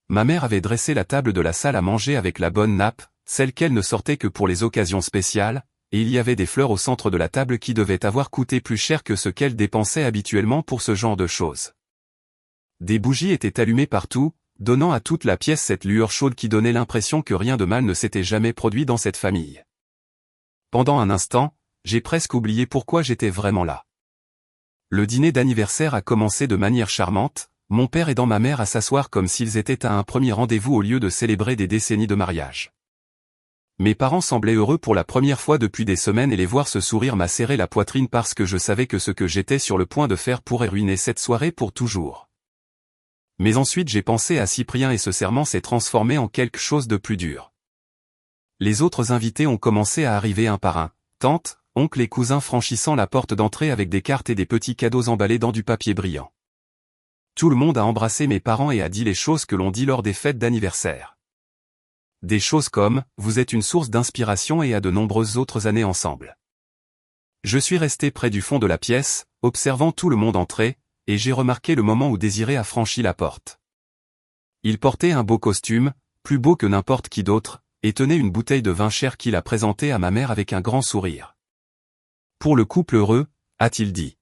Ma mère avait dressé la table de la salle à manger avec la bonne nappe, celle qu'elle ne sortait que pour les occasions spéciales, et il y avait des fleurs au centre de la table qui devaient avoir coûté plus cher que ce qu'elle dépensait habituellement pour ce genre de choses. Des bougies étaient allumées partout, donnant à toute la pièce cette lueur chaude qui donnait l'impression que rien de mal ne s'était jamais produit dans cette famille. Pendant un instant, j'ai presque oublié pourquoi j'étais vraiment là. Le dîner d'anniversaire a commencé de manière charmante, mon père aidant ma mère à s'asseoir comme s'ils étaient à un premier rendez-vous au lieu de célébrer des décennies de mariage. Mes parents semblaient heureux pour la première fois depuis des semaines et les voir se sourire m'a serré la poitrine parce que je savais que ce que j'étais sur le point de faire pourrait ruiner cette soirée pour toujours. Mais ensuite j'ai pensé à Cyprien et ce serment s'est transformé en quelque chose de plus dur. Les autres invités ont commencé à arriver un par un, tante, oncle et cousins franchissant la porte d'entrée avec des cartes et des petits cadeaux emballés dans du papier brillant. Tout le monde a embrassé mes parents et a dit les choses que l'on dit lors des fêtes d'anniversaire. Des choses comme « Vous êtes une source d'inspiration et à de nombreuses autres années ensemble ». Je suis resté près du fond de la pièce, observant tout le monde entrer, et j'ai remarqué le moment où Désiré a franchi la porte. Il portait un beau costume, plus beau que n'importe qui d'autre, et tenait une bouteille de vin cher qu'il a présentée à ma mère avec un grand sourire. « Pour le couple heureux », a-t-il dit.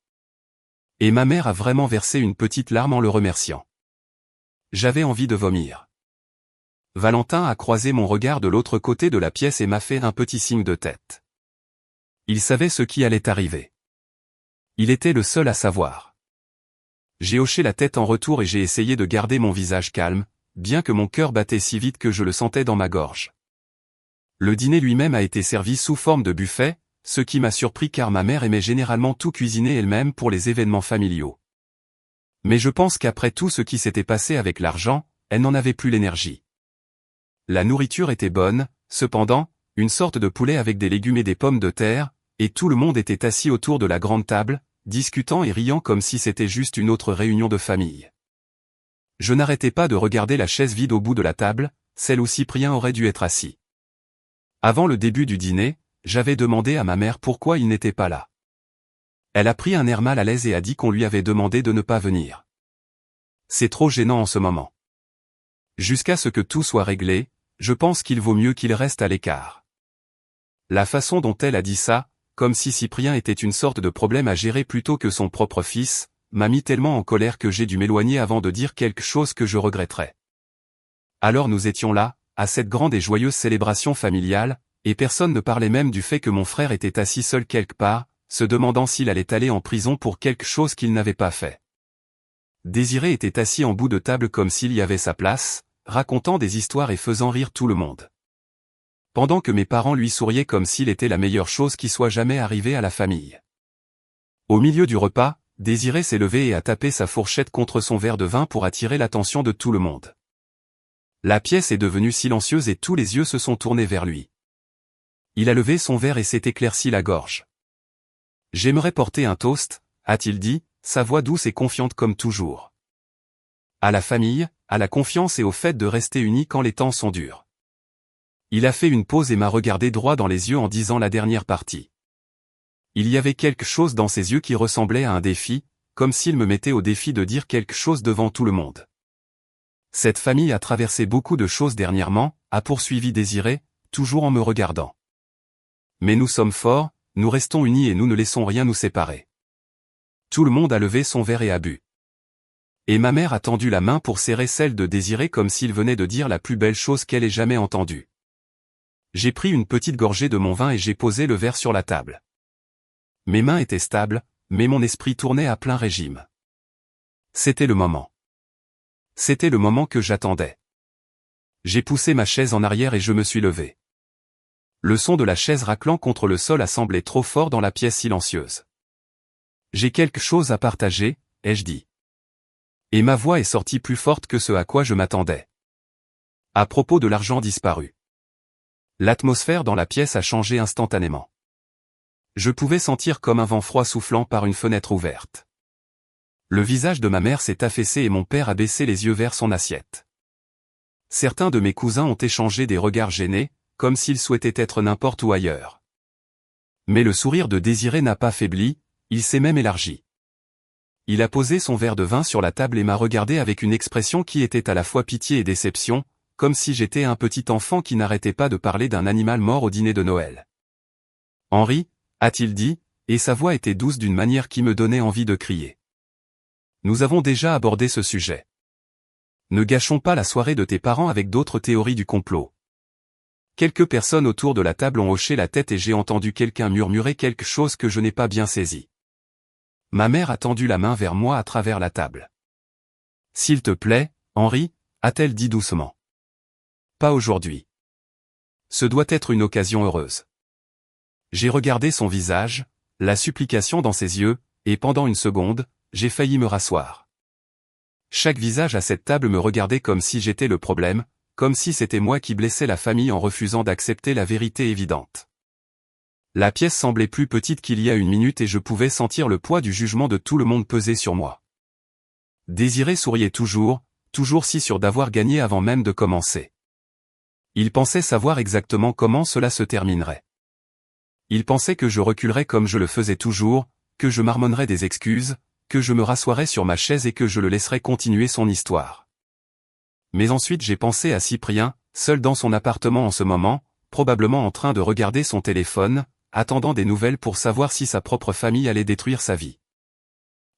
Et ma mère a vraiment versé une petite larme en le remerciant. J'avais envie de vomir. Valentin a croisé mon regard de l'autre côté de la pièce et m'a fait un petit signe de tête. Il savait ce qui allait arriver. Il était le seul à savoir. J'ai hoché la tête en retour et j'ai essayé de garder mon visage calme, bien que mon cœur battait si vite que je le sentais dans ma gorge. Le dîner lui-même a été servi sous forme de buffet, ce qui m'a surpris car ma mère aimait généralement tout cuisiner elle-même pour les événements familiaux. Mais je pense qu'après tout ce qui s'était passé avec l'argent, elle n'en avait plus l'énergie. La nourriture était bonne, cependant, une sorte de poulet avec des légumes et des pommes de terre, et tout le monde était assis autour de la grande table, discutant et riant comme si c'était juste une autre réunion de famille. Je n'arrêtais pas de regarder la chaise vide au bout de la table, celle où Cyprien aurait dû être assis. Avant le début du dîner, j'avais demandé à ma mère pourquoi il n'était pas là. Elle a pris un air mal à l'aise et a dit qu'on lui avait demandé de ne pas venir. C'est trop gênant en ce moment. Jusqu'à ce que tout soit réglé, je pense qu'il vaut mieux qu'il reste à l'écart. La façon dont elle a dit ça, comme si Cyprien était une sorte de problème à gérer plutôt que son propre fils, m'a mis tellement en colère que j'ai dû m'éloigner avant de dire quelque chose que je regretterais. Alors nous étions là, à cette grande et joyeuse célébration familiale, et personne ne parlait même du fait que mon frère était assis seul quelque part, se demandant s'il allait aller en prison pour quelque chose qu'il n'avait pas fait. Désiré était assis en bout de table comme s'il y avait sa place, racontant des histoires et faisant rire tout le monde. Pendant que mes parents lui souriaient comme s'il était la meilleure chose qui soit jamais arrivée à la famille. Au milieu du repas, Désiré s'est levé et a tapé sa fourchette contre son verre de vin pour attirer l'attention de tout le monde. La pièce est devenue silencieuse et tous les yeux se sont tournés vers lui. Il a levé son verre et s'est éclairci la gorge. J'aimerais porter un toast, a-t-il dit, sa voix douce et confiante comme toujours. À la famille, à la confiance et au fait de rester unis quand les temps sont durs. Il a fait une pause et m'a regardé droit dans les yeux en disant la dernière partie. Il y avait quelque chose dans ses yeux qui ressemblait à un défi, comme s'il me mettait au défi de dire quelque chose devant tout le monde. Cette famille a traversé beaucoup de choses dernièrement, a poursuivi Désiré, toujours en me regardant. Mais nous sommes forts, nous restons unis et nous ne laissons rien nous séparer. Tout le monde a levé son verre et a bu. Et ma mère a tendu la main pour serrer celle de Désiré comme s'il venait de dire la plus belle chose qu'elle ait jamais entendue. J'ai pris une petite gorgée de mon vin et j'ai posé le verre sur la table. Mes mains étaient stables, mais mon esprit tournait à plein régime. C'était le moment. C'était le moment que j'attendais. J'ai poussé ma chaise en arrière et je me suis levé. Le son de la chaise raclant contre le sol a semblé trop fort dans la pièce silencieuse. J'ai quelque chose à partager, ai-je dit. Et ma voix est sortie plus forte que ce à quoi je m'attendais. À propos de l'argent disparu. L'atmosphère dans la pièce a changé instantanément. Je pouvais sentir comme un vent froid soufflant par une fenêtre ouverte. Le visage de ma mère s'est affaissé et mon père a baissé les yeux vers son assiette. Certains de mes cousins ont échangé des regards gênés, comme s'ils souhaitaient être n'importe où ailleurs. Mais le sourire de Désiré n'a pas faibli, il s'est même élargi. Il a posé son verre de vin sur la table et m'a regardé avec une expression qui était à la fois pitié et déception, comme si j'étais un petit enfant qui n'arrêtait pas de parler d'un animal mort au dîner de Noël. « Henri » a-t-il dit, et sa voix était douce d'une manière qui me donnait envie de crier. Nous avons déjà abordé ce sujet. Ne gâchons pas la soirée de tes parents avec d'autres théories du complot. Quelques personnes autour de la table ont hoché la tête et j'ai entendu quelqu'un murmurer quelque chose que je n'ai pas bien saisi. Ma mère a tendu la main vers moi à travers la table. « S'il te plaît, Henri » a-t-elle dit doucement. « Pas aujourd'hui. Ce doit être une occasion heureuse. » J'ai regardé son visage, la supplication dans ses yeux, et pendant une seconde, j'ai failli me rasseoir. Chaque visage à cette table me regardait comme si j'étais le problème, comme si c'était moi qui blessais la famille en refusant d'accepter la vérité évidente. La pièce semblait plus petite qu'il y a une minute et je pouvais sentir le poids du jugement de tout le monde peser sur moi. Désiré souriait toujours si sûr d'avoir gagné avant même de commencer. Il pensait savoir exactement comment cela se terminerait. Il pensait que je reculerais comme je le faisais toujours, que je marmonnerais des excuses, que je me rassoirais sur ma chaise et que je le laisserais continuer son histoire. Mais ensuite j'ai pensé à Cyprien, seul dans son appartement en ce moment, probablement en train de regarder son téléphone, attendant des nouvelles pour savoir si sa propre famille allait détruire sa vie.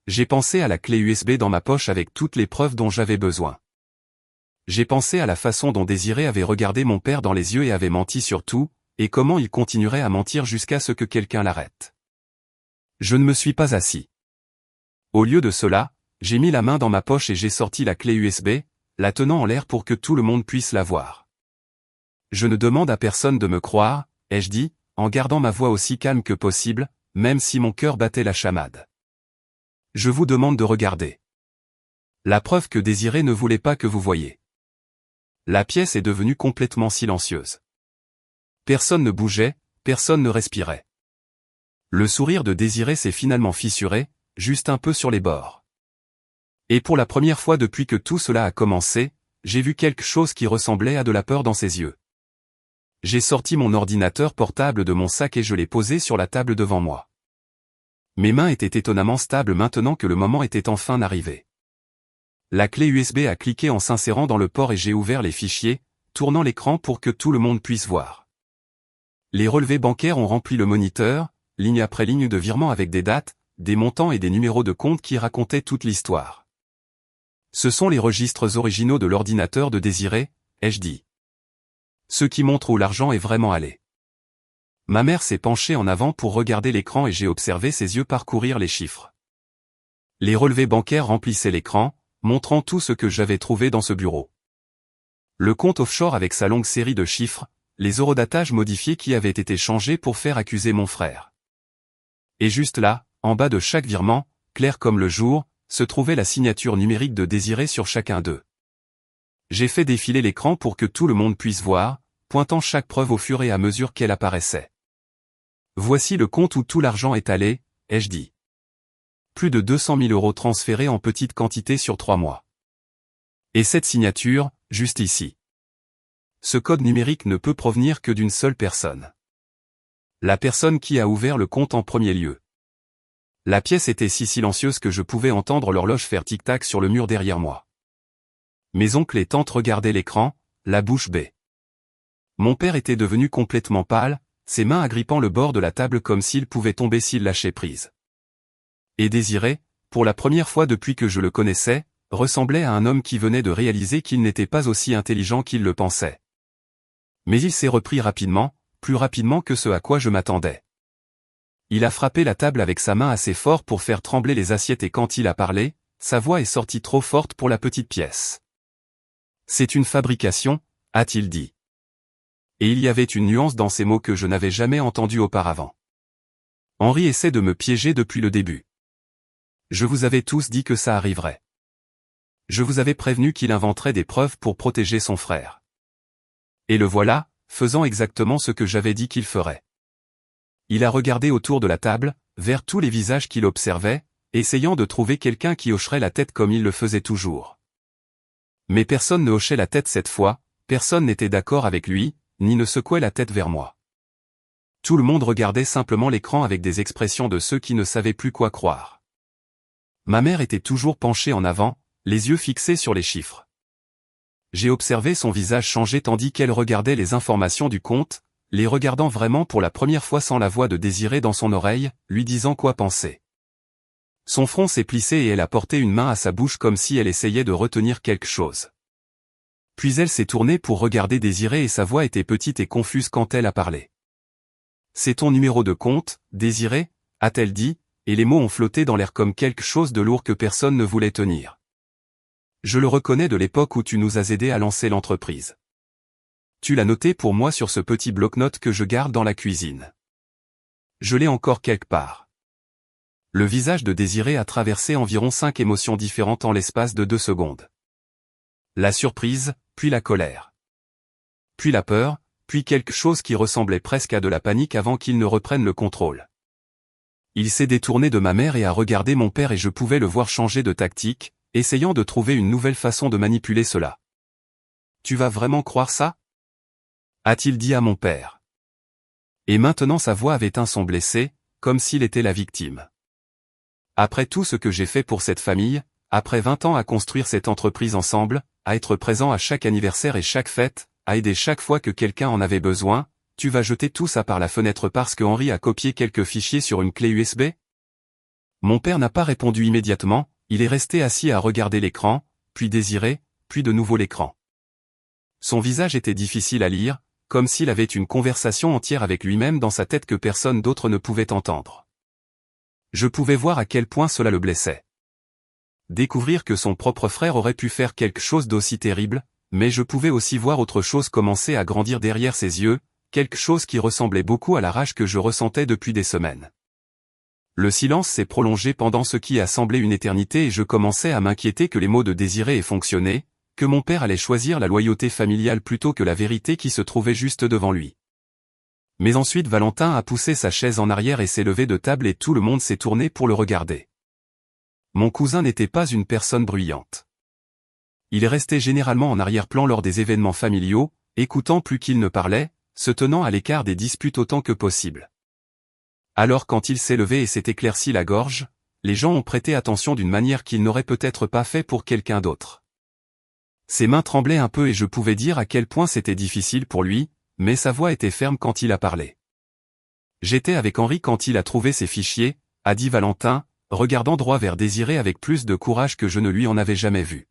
J'ai pensé à la clé USB dans ma poche avec toutes les preuves dont j'avais besoin. J'ai pensé à la façon dont Désiré avait regardé mon père dans les yeux et avait menti sur tout, et comment il continuerait à mentir jusqu'à ce que quelqu'un l'arrête. Je ne me suis pas assis. Au lieu de cela, j'ai mis la main dans ma poche et j'ai sorti la clé USB, la tenant en l'air pour que tout le monde puisse la voir. Je ne demande à personne de me croire, ai-je dit, en gardant ma voix aussi calme que possible, même si mon cœur battait la chamade. Je vous demande de regarder. La preuve que Désiré ne voulait pas que vous voyiez. La pièce est devenue complètement silencieuse. Personne ne bougeait, personne ne respirait. Le sourire de Désiré s'est finalement fissuré, juste un peu sur les bords. Et pour la première fois depuis que tout cela a commencé, j'ai vu quelque chose qui ressemblait à de la peur dans ses yeux. J'ai sorti mon ordinateur portable de mon sac et je l'ai posé sur la table devant moi. Mes mains étaient étonnamment stables maintenant que le moment était enfin arrivé. La clé USB a cliqué en s'insérant dans le port et j'ai ouvert les fichiers, tournant l'écran pour que tout le monde puisse voir. Les relevés bancaires ont rempli le moniteur, ligne après ligne de virements avec des dates, des montants et des numéros de compte qui racontaient toute l'histoire. Ce sont les registres originaux de l'ordinateur de Désiré, ai-je dit. Ceux qui montrent où l'argent est vraiment allé. Ma mère s'est penchée en avant pour regarder l'écran et j'ai observé ses yeux parcourir les chiffres. Les relevés bancaires remplissaient l'écran, montrant tout ce que j'avais trouvé dans ce bureau. Le compte offshore avec sa longue série de chiffres, les eurodatages modifiés qui avaient été changés pour faire accuser mon frère. Et juste là, en bas de chaque virement, clair comme le jour, se trouvait la signature numérique de Désiré sur chacun d'eux. J'ai fait défiler l'écran pour que tout le monde puisse voir, pointant chaque preuve au fur et à mesure qu'elle apparaissait. Voici le compte où tout l'argent est allé, ai-je dit. Plus de 200 000 € transférés en petite quantité sur 3 mois. Et cette signature, juste ici. Ce code numérique ne peut provenir que d'une seule personne. La personne qui a ouvert le compte en premier lieu. La pièce était si silencieuse que je pouvais entendre l'horloge faire tic-tac sur le mur derrière moi. Mes oncles et tantes regardaient l'écran, la bouche bée. Mon père était devenu complètement pâle, ses mains agrippant le bord de la table comme s'il pouvait tomber s'il lâchait prise. Et Désiré, pour la première fois depuis que je le connaissais, ressemblait à un homme qui venait de réaliser qu'il n'était pas aussi intelligent qu'il le pensait. Mais il s'est repris rapidement, plus rapidement que ce à quoi je m'attendais. Il a frappé la table avec sa main assez fort pour faire trembler les assiettes et quand il a parlé, sa voix est sortie trop forte pour la petite pièce. C'est une fabrication, a-t-il dit. Et il y avait une nuance dans ces mots que je n'avais jamais entendus auparavant. Henri essaie de me piéger depuis le début. Je vous avais tous dit que ça arriverait. Je vous avais prévenu qu'il inventerait des preuves pour protéger son frère. Et le voilà, faisant exactement ce que j'avais dit qu'il ferait. Il a regardé autour de la table, vers tous les visages qu'il observait, essayant de trouver quelqu'un qui hocherait la tête comme il le faisait toujours. Mais personne ne hochait la tête cette fois, personne n'était d'accord avec lui, ni ne secouait la tête vers moi. Tout le monde regardait simplement l'écran avec des expressions de ceux qui ne savaient plus quoi croire. Ma mère était toujours penchée en avant, les yeux fixés sur les chiffres. J'ai observé son visage changer tandis qu'elle regardait les informations du compte, les regardant vraiment pour la première fois sans la voix de Désiré dans son oreille, lui disant quoi penser. Son front s'est plissé et elle a porté une main à sa bouche comme si elle essayait de retenir quelque chose. Puis elle s'est tournée pour regarder Désiré et sa voix était petite et confuse quand elle a parlé. « C'est ton numéro de compte, Désiré ?» a-t-elle dit, et les mots ont flotté dans l'air comme quelque chose de lourd que personne ne voulait tenir. « Je le reconnais de l'époque où tu nous as aidés à lancer l'entreprise. Tu l'as noté pour moi sur ce petit bloc-notes que je garde dans la cuisine. Je l'ai encore quelque part. » Le visage de Désiré a traversé environ 5 émotions différentes en l'espace de 2 secondes. La surprise, puis la colère. Puis la peur, puis quelque chose qui ressemblait presque à de la panique avant qu'il ne reprenne le contrôle. Il s'est détourné de ma mère et a regardé mon père et je pouvais le voir changer de tactique, essayant de trouver une nouvelle façon de manipuler cela. « Tu vas vraiment croire ça ?» a-t-il dit à mon père. Et maintenant sa voix avait un son blessé, comme s'il était la victime. Après tout ce que j'ai fait pour cette famille, après 20 ans à construire cette entreprise ensemble, à être présent à chaque anniversaire et chaque fête, à aider chaque fois que quelqu'un en avait besoin, tu vas jeter tout ça par la fenêtre parce que Henri a copié quelques fichiers sur une clé USB? Mon père n'a pas répondu immédiatement, il est resté assis à regarder l'écran, puis Désiré, puis de nouveau l'écran. Son visage était difficile à lire, comme s'il avait une conversation entière avec lui-même dans sa tête que personne d'autre ne pouvait entendre. Je pouvais voir à quel point cela le blessait. Découvrir que son propre frère aurait pu faire quelque chose d'aussi terrible, mais je pouvais aussi voir autre chose commencer à grandir derrière ses yeux, quelque chose qui ressemblait beaucoup à la rage que je ressentais depuis des semaines. Le silence s'est prolongé pendant ce qui a semblé une éternité et je commençais à m'inquiéter que les mots de Désiré aient fonctionné, que mon père allait choisir la loyauté familiale plutôt que la vérité qui se trouvait juste devant lui. Mais ensuite Valentin a poussé sa chaise en arrière et s'est levé de table et tout le monde s'est tourné pour le regarder. Mon cousin n'était pas une personne bruyante. Il restait généralement en arrière-plan lors des événements familiaux, écoutant plus qu'il ne parlait, se tenant à l'écart des disputes autant que possible. Alors quand il s'est levé et s'est éclairci la gorge, les gens ont prêté attention d'une manière qu'ils n'auraient peut-être pas fait pour quelqu'un d'autre. Ses mains tremblaient un peu et je pouvais dire à quel point c'était difficile pour lui, mais sa voix était ferme quand il a parlé. « J'étais avec Henri quand il a trouvé ces fichiers, » a dit Valentin, regardant droit vers Désiré avec plus de courage que je ne lui en avais jamais vu.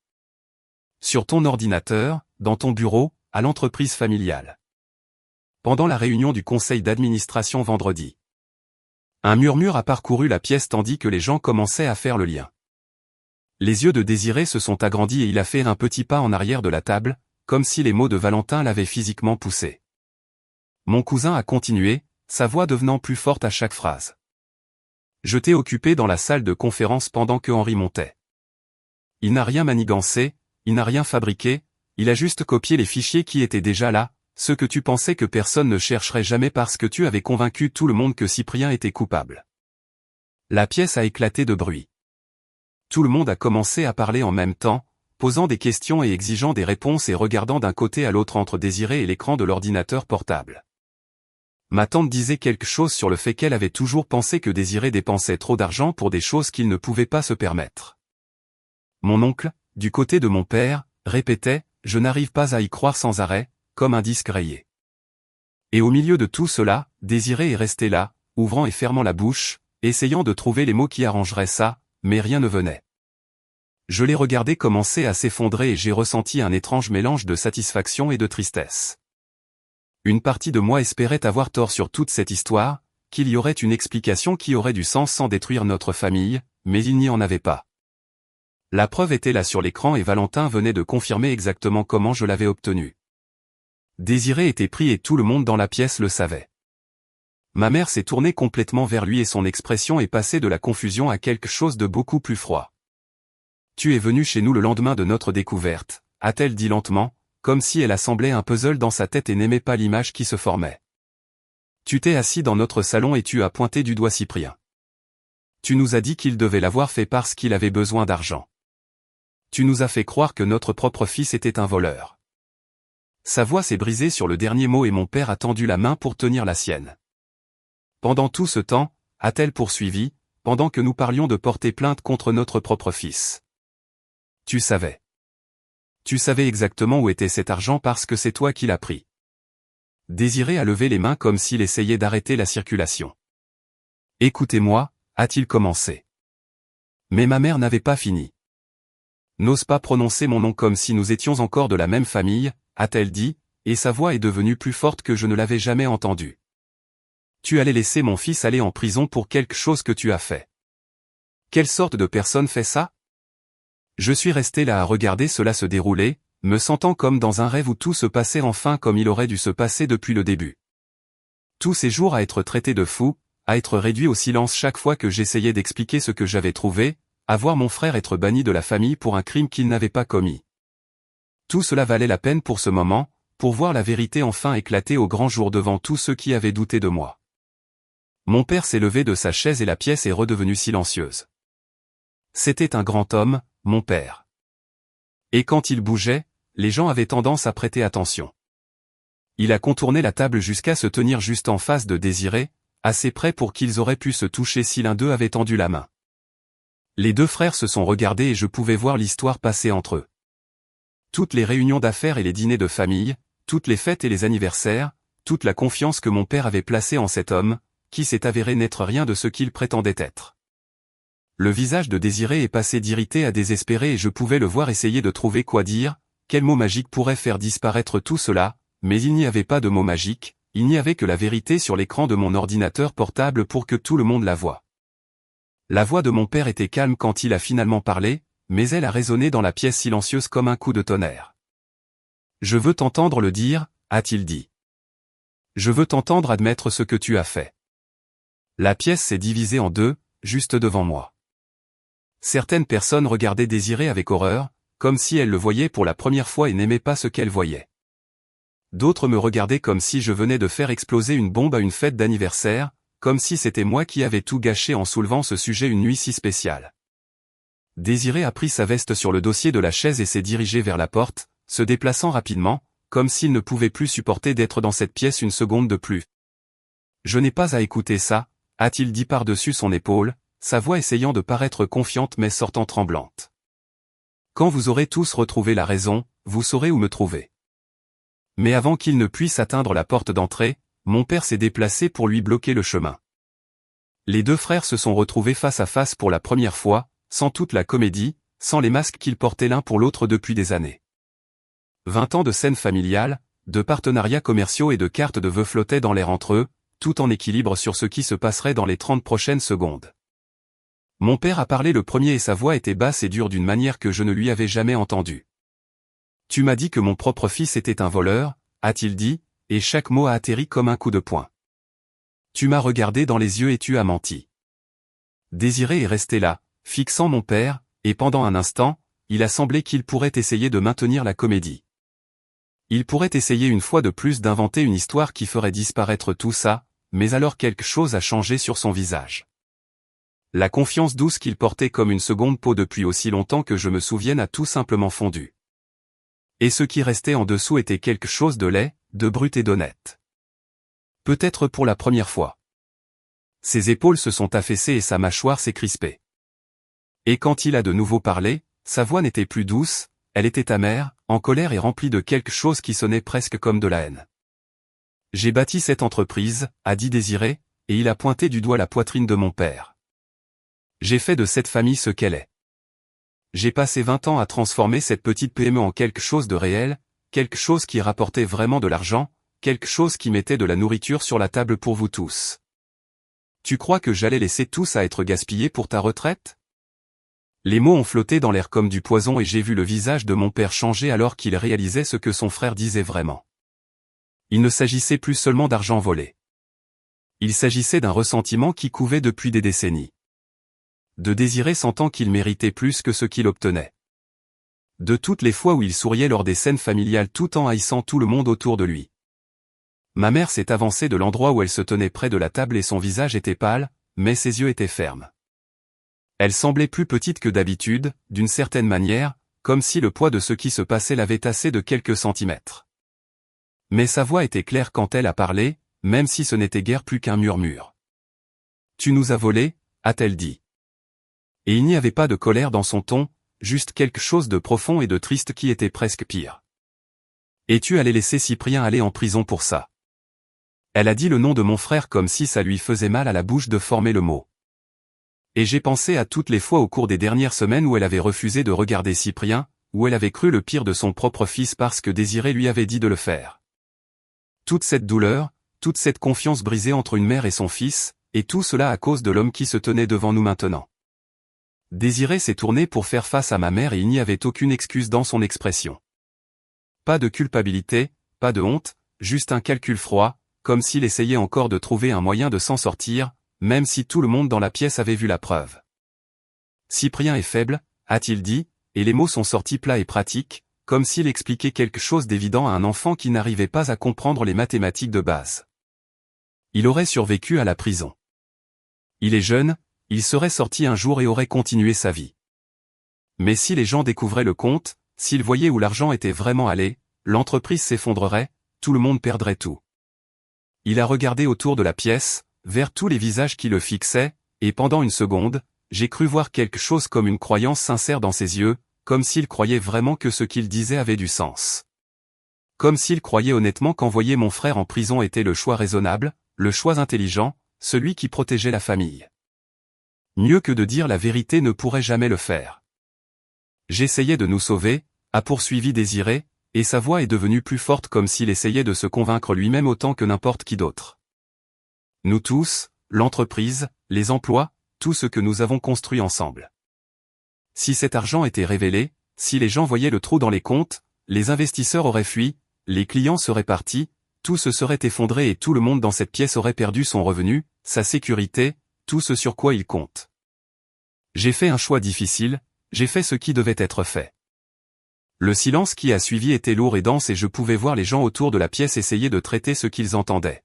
« Sur ton ordinateur, dans ton bureau, à l'entreprise familiale. » Pendant la réunion du conseil d'administration vendredi. Un murmure a parcouru la pièce tandis que les gens commençaient à faire le lien. Les yeux de Désiré se sont agrandis et il a fait un petit pas en arrière de la table, comme si les mots de Valentin l'avaient physiquement poussé. Mon cousin a continué, sa voix devenant plus forte à chaque phrase. Je t'ai occupé dans la salle de conférence pendant que Henri montait. Il n'a rien manigancé, il n'a rien fabriqué, il a juste copié les fichiers qui étaient déjà là, Ce que tu pensais que personne ne chercherait jamais parce que tu avais convaincu tout le monde que Cyprien était coupable. La pièce a éclaté de bruit. Tout le monde a commencé à parler en même temps, posant des questions et exigeant des réponses et regardant d'un côté à l'autre entre Désiré et l'écran de l'ordinateur portable. Ma tante disait quelque chose sur le fait qu'elle avait toujours pensé que Désiré dépensait trop d'argent pour des choses qu'il ne pouvait pas se permettre. Mon oncle, du côté de mon père, répétait « Je n'arrive pas à y croire sans arrêt », comme un disque rayé. Et au milieu de tout cela, Désiré est resté là, ouvrant et fermant la bouche, essayant de trouver les mots qui arrangeraient ça, mais rien ne venait. Je l'ai regardé commencer à s'effondrer et j'ai ressenti un étrange mélange de satisfaction et de tristesse. Une partie de moi espérait avoir tort sur toute cette histoire, qu'il y aurait une explication qui aurait du sens sans détruire notre famille, mais il n'y en avait pas. La preuve était là sur l'écran et Valentin venait de confirmer exactement comment je l'avais obtenu. Désiré était pris et tout le monde dans la pièce le savait. Ma mère s'est tournée complètement vers lui et son expression est passée de la confusion à quelque chose de beaucoup plus froid. « Tu es venu chez nous le lendemain de notre découverte », a-t-elle dit lentement, comme si elle assemblait un puzzle dans sa tête et n'aimait pas l'image qui se formait. « Tu t'es assis dans notre salon et tu as pointé du doigt Cyprien. Tu nous as dit qu'il devait l'avoir fait parce qu'il avait besoin d'argent. Tu nous as fait croire que notre propre fils était un voleur. » Sa voix s'est brisée sur le dernier mot et mon père a tendu la main pour tenir la sienne. Pendant tout ce temps, a-t-elle poursuivi, pendant que nous parlions de porter plainte contre notre propre fils. Tu savais. Tu savais exactement où était cet argent parce que c'est toi qui l'as pris. Désiré a levé les mains comme s'il essayait d'arrêter la circulation. Écoutez-moi, a-t-il commencé. Mais ma mère n'avait pas fini. N'ose pas prononcer mon nom comme si nous étions encore de la même famille, a-t-elle dit, et sa voix est devenue plus forte que je ne l'avais jamais entendue. Tu allais laisser mon fils aller en prison pour quelque chose que tu as fait. Quelle sorte de personne fait ça? Je suis resté là à regarder cela se dérouler, me sentant comme dans un rêve où tout se passait enfin comme il aurait dû se passer depuis le début. Tous ces jours à être traité de fou, à être réduit au silence chaque fois que j'essayais d'expliquer ce que j'avais trouvé, à voir mon frère être banni de la famille pour un crime qu'il n'avait pas commis. Tout cela valait la peine pour ce moment, pour voir la vérité enfin éclater au grand jour devant tous ceux qui avaient douté de moi. Mon père s'est levé de sa chaise et la pièce est redevenue silencieuse. C'était un grand homme, mon père. Et quand il bougeait, les gens avaient tendance à prêter attention. Il a contourné la table jusqu'à se tenir juste en face de Désiré, assez près pour qu'ils auraient pu se toucher si l'un d'eux avait tendu la main. Les deux frères se sont regardés et je pouvais voir l'histoire passer entre eux. Toutes les réunions d'affaires et les dîners de famille, toutes les fêtes et les anniversaires, toute la confiance que mon père avait placée en cet homme, qui s'est avéré n'être rien de ce qu'il prétendait être. Le visage de Désiré est passé d'irrité à désespéré et je pouvais le voir essayer de trouver quoi dire, quel mot magique pourrait faire disparaître tout cela, mais il n'y avait pas de mot magique, il n'y avait que la vérité sur l'écran de mon ordinateur portable pour que tout le monde la voie. La voix de mon père était calme quand il a finalement parlé, mais elle a résonné dans la pièce silencieuse comme un coup de tonnerre. « Je veux t'entendre le dire, » a-t-il dit. « Je veux t'entendre admettre ce que tu as fait. » La pièce s'est divisée en deux, juste devant moi. Certaines personnes regardaient Désiré avec horreur, comme si elles le voyaient pour la première fois et n'aimaient pas ce qu'elles voyaient. D'autres me regardaient comme si je venais de faire exploser une bombe à une fête d'anniversaire, comme si c'était moi qui avais tout gâché en soulevant ce sujet une nuit si spéciale. Désiré a pris sa veste sur le dossier de la chaise et s'est dirigé vers la porte, se déplaçant rapidement, comme s'il ne pouvait plus supporter d'être dans cette pièce une seconde de plus. « Je n'ai pas à écouter ça », a-t-il dit par-dessus son épaule, sa voix essayant de paraître confiante mais sortant tremblante. « Quand vous aurez tous retrouvé la raison, vous saurez où me trouver. » Mais avant qu'il ne puisse atteindre la porte d'entrée, mon père s'est déplacé pour lui bloquer le chemin. Les deux frères se sont retrouvés face à face pour la première fois, sans toute la comédie, sans les masques qu'ils portaient l'un pour l'autre depuis des années. 20 ans de scènes familiales, de partenariats commerciaux et de cartes de vœux flottaient dans l'air entre eux, tout en équilibre sur ce qui se passerait dans les 30 prochaines secondes. Mon père a parlé le premier et sa voix était basse et dure d'une manière que je ne lui avais jamais entendue. « Tu m'as dit que mon propre fils était un voleur, » a-t-il dit, et chaque mot a atterri comme un coup de poing. « Tu m'as regardé dans les yeux et tu as menti. » Désiré est resté là, fixant mon père, et pendant un instant, il a semblé qu'il pourrait essayer de maintenir la comédie. Il pourrait essayer une fois de plus d'inventer une histoire qui ferait disparaître tout ça, mais alors quelque chose a changé sur son visage. La confiance douce qu'il portait comme une seconde peau depuis aussi longtemps que je me souvienne a tout simplement fondu. Et ce qui restait en dessous était quelque chose de laid, de brut et d'honnête. Peut-être pour la première fois. Ses épaules se sont affaissées et sa mâchoire s'est crispée. Et quand il a de nouveau parlé, sa voix n'était plus douce, elle était amère, en colère et remplie de quelque chose qui sonnait presque comme de la haine. J'ai bâti cette entreprise, a dit Désiré, et il a pointé du doigt la poitrine de mon père. J'ai fait de cette famille ce qu'elle est. J'ai passé 20 ans à transformer cette petite PME en quelque chose de réel, quelque chose qui rapportait vraiment de l'argent, quelque chose qui mettait de la nourriture sur la table pour vous tous. Tu crois que j'allais laisser tout ça être gaspillé pour ta retraite ? Les mots ont flotté dans l'air comme du poison et j'ai vu le visage de mon père changer alors qu'il réalisait ce que son frère disait vraiment. Il ne s'agissait plus seulement d'argent volé. Il s'agissait d'un ressentiment qui couvait depuis des décennies. De Désiré sentant qu'il méritait plus que ce qu'il obtenait. De toutes les fois où il souriait lors des scènes familiales tout en haïssant tout le monde autour de lui. Ma mère s'est avancée de l'endroit où elle se tenait près de la table et son visage était pâle, mais ses yeux étaient fermes. Elle semblait plus petite que d'habitude, d'une certaine manière, comme si le poids de ce qui se passait l'avait tassée de quelques centimètres. Mais sa voix était claire quand elle a parlé, même si ce n'était guère plus qu'un murmure. « Tu nous as volés » a-t-elle dit. Et il n'y avait pas de colère dans son ton, juste quelque chose de profond et de triste qui était presque pire. « Et tu allais laisser Cyprien aller en prison pour ça. » Elle a dit le nom de mon frère comme si ça lui faisait mal à la bouche de former le mot. Et j'ai pensé à toutes les fois au cours des dernières semaines où elle avait refusé de regarder Cyprien, où elle avait cru le pire de son propre fils parce que Désiré lui avait dit de le faire. Toute cette douleur, toute cette confiance brisée entre une mère et son fils, et tout cela à cause de l'homme qui se tenait devant nous maintenant. Désiré s'est tourné pour faire face à ma mère et il n'y avait aucune excuse dans son expression. Pas de culpabilité, pas de honte, juste un calcul froid, comme s'il essayait encore de trouver un moyen de s'en sortir, même si tout le monde dans la pièce avait vu la preuve. Cyprien est faible, a-t-il dit, et les mots sont sortis plats et pratiques, comme s'il expliquait quelque chose d'évident à un enfant qui n'arrivait pas à comprendre les mathématiques de base. Il aurait survécu à la prison. Il est jeune, il serait sorti un jour et aurait continué sa vie. Mais si les gens découvraient le compte, s'ils voyaient où l'argent était vraiment allé, l'entreprise s'effondrerait, tout le monde perdrait tout. Il a regardé autour de la pièce, vers tous les visages qui le fixaient, et pendant une seconde, j'ai cru voir quelque chose comme une croyance sincère dans ses yeux, comme s'il croyait vraiment que ce qu'il disait avait du sens. Comme s'il croyait honnêtement qu'envoyer mon frère en prison était le choix raisonnable, le choix intelligent, celui qui protégeait la famille. Mieux que de dire la vérité ne pourrait jamais le faire. J'essayais de nous sauver, a poursuivi Désiré, et sa voix est devenue plus forte comme s'il essayait de se convaincre lui-même autant que n'importe qui d'autre. Nous tous, l'entreprise, les emplois, tout ce que nous avons construit ensemble. Si cet argent était révélé, si les gens voyaient le trou dans les comptes, les investisseurs auraient fui, les clients seraient partis, tout se serait effondré et tout le monde dans cette pièce aurait perdu son revenu, sa sécurité, tout ce sur quoi il compte. J'ai fait un choix difficile, j'ai fait ce qui devait être fait. Le silence qui a suivi était lourd et dense et je pouvais voir les gens autour de la pièce essayer de traiter ce qu'ils entendaient.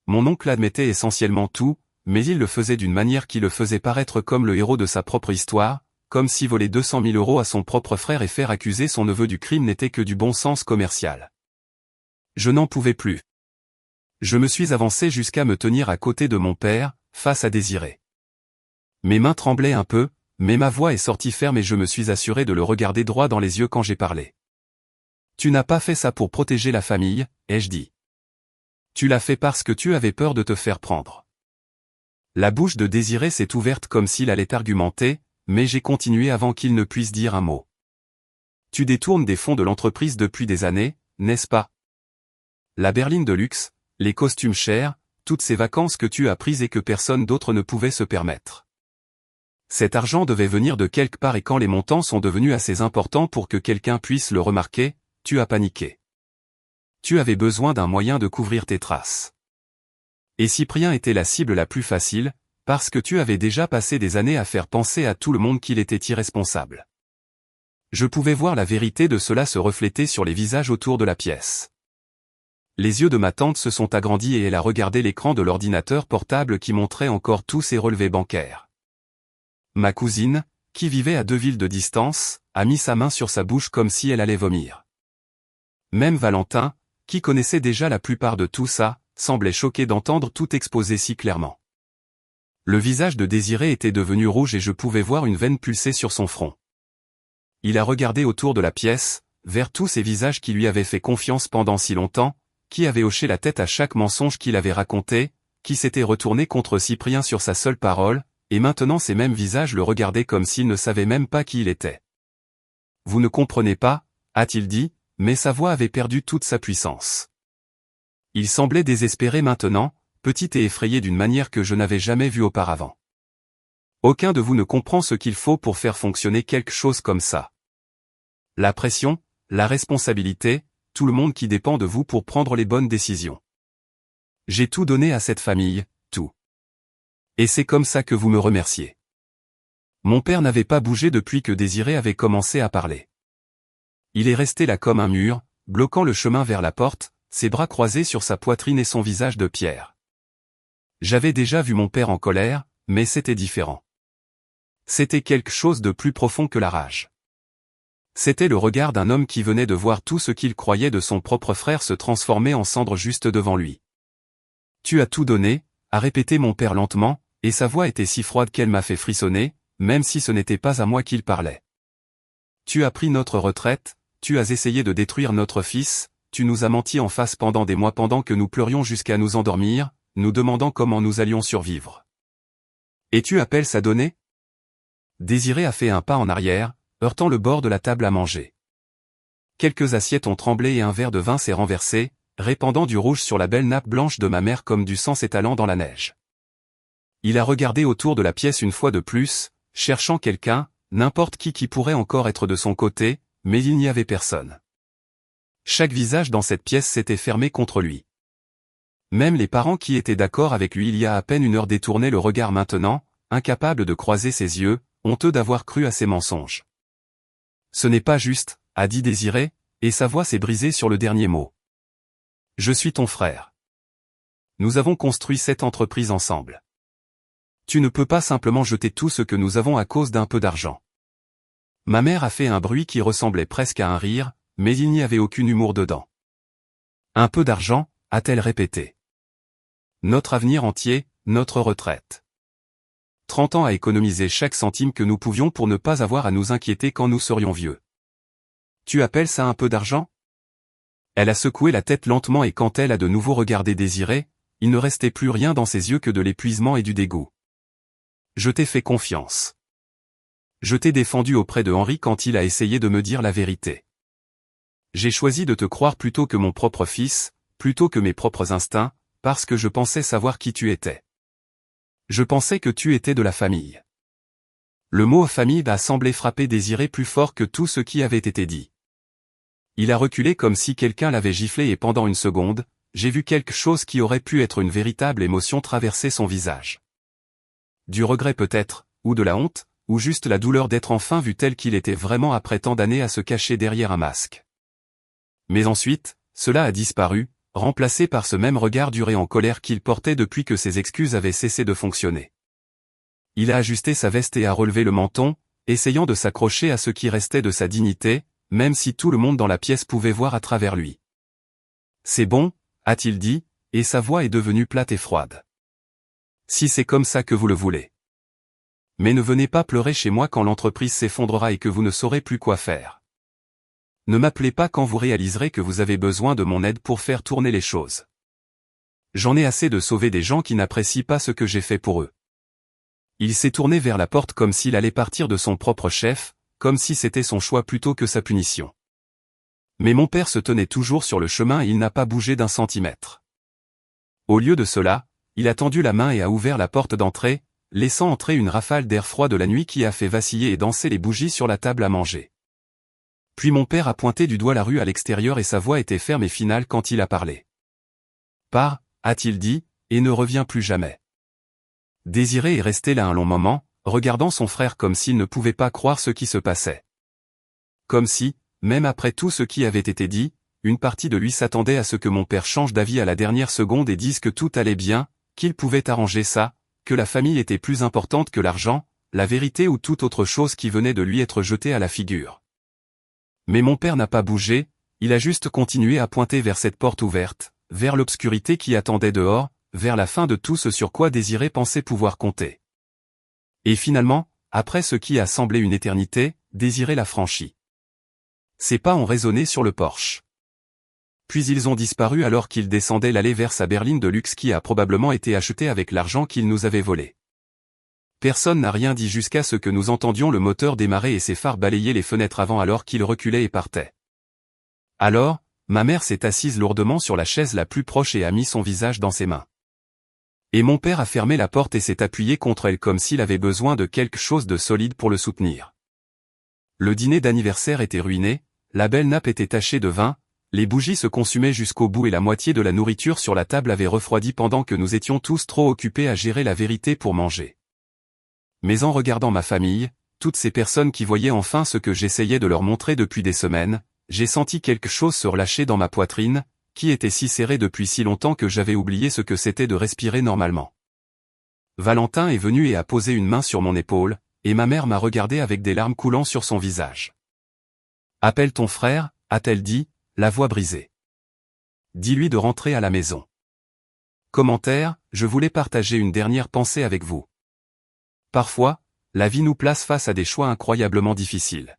Mon oncle admettait essentiellement tout, mais il le faisait d'une manière qui le faisait paraître comme le héros de sa propre histoire, comme si voler 200 000 € à son propre frère et faire accuser son neveu du crime n'était que du bon sens commercial. Je n'en pouvais plus. Je me suis avancé jusqu'à me tenir à côté de mon père, face à Désiré. Mes mains tremblaient un peu, mais ma voix est sortie ferme et je me suis assuré de le regarder droit dans les yeux quand j'ai parlé. Tu n'as pas fait ça pour protéger la famille, ai-je dit. Tu l'as fait parce que tu avais peur de te faire prendre. La bouche de Désiré s'est ouverte comme s'il allait argumenter, mais j'ai continué avant qu'il ne puisse dire un mot. Tu détournes des fonds de l'entreprise depuis des années, n'est-ce pas? La berline de luxe, les costumes chers, toutes ces vacances que tu as prises et que personne d'autre ne pouvait se permettre. Cet argent devait venir de quelque part et quand les montants sont devenus assez importants pour que quelqu'un puisse le remarquer, tu as paniqué. Tu avais besoin d'un moyen de couvrir tes traces. Et Cyprien était la cible la plus facile, parce que tu avais déjà passé des années à faire penser à tout le monde qu'il était irresponsable. Je pouvais voir la vérité de cela se refléter sur les visages autour de la pièce. Les yeux de ma tante se sont agrandis et elle a regardé l'écran de l'ordinateur portable qui montrait encore tous ses relevés bancaires. Ma cousine, qui vivait à 2 villes de distance, a mis sa main sur sa bouche comme si elle allait vomir. Même Valentin, qui connaissait déjà la plupart de tout ça, semblait choqué d'entendre tout exposé si clairement. Le visage de Désiré était devenu rouge et je pouvais voir une veine pulser sur son front. Il a regardé autour de la pièce, vers tous ces visages qui lui avaient fait confiance pendant si longtemps, qui avaient hoché la tête à chaque mensonge qu'il avait raconté, qui s'étaient retournés contre Cyprien sur sa seule parole, et maintenant ces mêmes visages le regardaient comme s'ils ne savaient même pas qui il était. « Vous ne comprenez pas » a-t-il dit, mais sa voix avait perdu toute sa puissance. Il semblait désespéré maintenant, petit et effrayé d'une manière que je n'avais jamais vue auparavant. Aucun de vous ne comprend ce qu'il faut pour faire fonctionner quelque chose comme ça. La pression, la responsabilité, tout le monde qui dépend de vous pour prendre les bonnes décisions. J'ai tout donné à cette famille, tout. Et c'est comme ça que vous me remerciez. Mon père n'avait pas bougé depuis que Désiré avait commencé à parler. Il est resté là comme un mur, bloquant le chemin vers la porte, ses bras croisés sur sa poitrine et son visage de pierre. J'avais déjà vu mon père en colère, mais c'était différent. C'était quelque chose de plus profond que la rage. C'était le regard d'un homme qui venait de voir tout ce qu'il croyait de son propre frère se transformer en cendres juste devant lui. « Tu as tout donné » a répété mon père lentement, et sa voix était si froide qu'elle m'a fait frissonner, même si ce n'était pas à moi qu'il parlait. « Tu as pris notre retraite, tu as essayé de détruire notre fils, tu nous as menti en face pendant des mois pendant que nous pleurions jusqu'à nous endormir, nous demandant comment nous allions survivre. Et tu appelles ça donner ?» Désiré a fait un pas en arrière, heurtant le bord de la table à manger. Quelques assiettes ont tremblé et un verre de vin s'est renversé, répandant du rouge sur la belle nappe blanche de ma mère comme du sang s'étalant dans la neige. Il a regardé autour de la pièce une fois de plus, cherchant quelqu'un, n'importe qui pourrait encore être de son côté, mais il n'y avait personne. Chaque visage dans cette pièce s'était fermé contre lui. Même les parents qui étaient d'accord avec lui il y a à peine une heure détournaient le regard maintenant, incapables de croiser ses yeux, honteux d'avoir cru à ses mensonges. « Ce n'est pas juste » a dit Désiré, et sa voix s'est brisée sur le dernier mot. « Je suis ton frère. Nous avons construit cette entreprise ensemble. Tu ne peux pas simplement jeter tout ce que nous avons à cause d'un peu d'argent. » Ma mère a fait un bruit qui ressemblait presque à un rire, mais il n'y avait aucun humour dedans. « Un peu d'argent » a-t-elle répété. « Notre avenir entier, notre retraite. 30 ans à économiser chaque centime que nous pouvions pour ne pas avoir à nous inquiéter quand nous serions vieux. Tu appelles ça un peu d'argent ? » Elle a secoué la tête lentement et quand elle a de nouveau regardé Désiré, il ne restait plus rien dans ses yeux que de l'épuisement et du dégoût. « Je t'ai fait confiance. Je t'ai défendu auprès de Henri quand il a essayé de me dire la vérité. J'ai choisi de te croire plutôt que mon propre fils, plutôt que mes propres instincts, parce que je pensais savoir qui tu étais. Je pensais que tu étais de la famille. » Le mot « famille » a semblé frapper Désiré plus fort que tout ce qui avait été dit. Il a reculé comme si quelqu'un l'avait giflé et pendant une seconde, j'ai vu quelque chose qui aurait pu être une véritable émotion traverser son visage. Du regret peut-être, ou de la honte, ou juste la douleur d'être enfin vu tel qu'il était vraiment après tant d'années à se cacher derrière un masque. Mais ensuite, cela a disparu, remplacé par ce même regard dur et en colère qu'il portait depuis que ses excuses avaient cessé de fonctionner. Il a ajusté sa veste et a relevé le menton, essayant de s'accrocher à ce qui restait de sa dignité, même si tout le monde dans la pièce pouvait voir à travers lui. « C'est bon » a-t-il dit, et sa voix est devenue plate et froide. « Si c'est comme ça que vous le voulez. Mais ne venez pas pleurer chez moi quand l'entreprise s'effondrera et que vous ne saurez plus quoi faire. Ne m'appelez pas quand vous réaliserez que vous avez besoin de mon aide pour faire tourner les choses. J'en ai assez de sauver des gens qui n'apprécient pas ce que j'ai fait pour eux. » Il s'est tourné vers la porte comme s'il allait partir de son propre chef, comme si c'était son choix plutôt que sa punition. Mais mon père se tenait toujours sur le chemin et il n'a pas bougé d'un centimètre. Au lieu de cela, il a tendu la main et a ouvert la porte d'entrée, laissant entrer une rafale d'air froid de la nuit qui a fait vaciller et danser les bougies sur la table à manger. Puis mon père a pointé du doigt la rue à l'extérieur et sa voix était ferme et finale quand il a parlé. « Pars, a-t-il dit, et ne reviens plus jamais. » Désiré est resté là un long moment, regardant son frère comme s'il ne pouvait pas croire ce qui se passait. comme si, même après tout ce qui avait été dit, une partie de lui s'attendait à ce que mon père change d'avis à la dernière seconde et dise que tout allait bien, qu'il pouvait arranger ça, que la famille était plus importante que l'argent, la vérité ou toute autre chose qui venait de lui être jetée à la figure. Mais mon père n'a pas bougé, il a juste continué à pointer vers cette porte ouverte, vers l'obscurité qui attendait dehors, vers la fin de tout ce sur quoi Désiré pensait pouvoir compter. Et finalement, après ce qui a semblé une éternité, Désiré l'a franchi. Ses pas ont résonné sur le porche. Puis ils ont disparu alors qu'il descendait l'allée vers sa berline de luxe qui a probablement été achetée avec l'argent qu'il nous avait volé. Personne n'a rien dit jusqu'à ce que nous entendions le moteur démarrer et ses phares balayer les fenêtres avant alors qu'il reculait et partait. Alors, ma mère s'est assise lourdement sur la chaise la plus proche et a mis son visage dans ses mains. Et mon père a fermé la porte et s'est appuyé contre elle comme s'il avait besoin de quelque chose de solide pour le soutenir. Le dîner d'anniversaire était ruiné, la belle nappe était tachée de vin, les bougies se consumaient jusqu'au bout et la moitié de la nourriture sur la table avait refroidi pendant que nous étions tous trop occupés à gérer la vérité pour manger. Mais en regardant ma famille, toutes ces personnes qui voyaient enfin ce que j'essayais de leur montrer depuis des semaines, j'ai senti quelque chose se relâcher dans ma poitrine, qui était si serrée depuis si longtemps que j'avais oublié ce que c'était de respirer normalement. Valentin est venu et a posé une main sur mon épaule, et ma mère m'a regardé avec des larmes coulant sur son visage. « Appelle ton frère » a-t-elle dit, la voix brisée. « Dis-lui de rentrer à la maison. » Commentaire, je voulais partager une dernière pensée avec vous. Parfois, la vie nous place face à des choix incroyablement difficiles.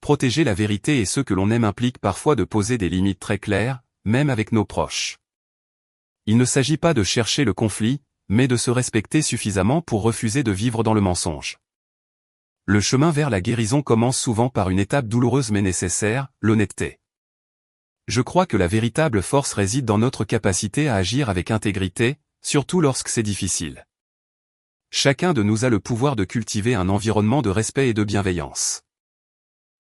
Protéger la vérité et ceux que l'on aime implique parfois de poser des limites très claires, même avec nos proches. Il ne s'agit pas de chercher le conflit, mais de se respecter suffisamment pour refuser de vivre dans le mensonge. Le chemin vers la guérison commence souvent par une étape douloureuse mais nécessaire, l'honnêteté. Je crois que la véritable force réside dans notre capacité à agir avec intégrité, surtout lorsque c'est difficile. Chacun de nous a le pouvoir de cultiver un environnement de respect et de bienveillance.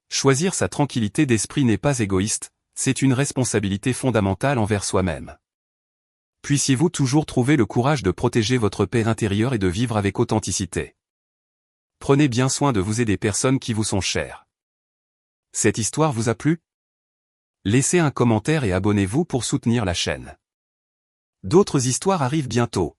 Choisir sa tranquillité d'esprit n'est pas égoïste, c'est une responsabilité fondamentale envers soi-même. Puissiez-vous toujours trouver le courage de protéger votre paix intérieure et de vivre avec authenticité. Prenez bien soin de vous et des personnes qui vous sont chères. Cette histoire vous a plu? Laissez un commentaire et abonnez-vous pour soutenir la chaîne. D'autres histoires arrivent bientôt.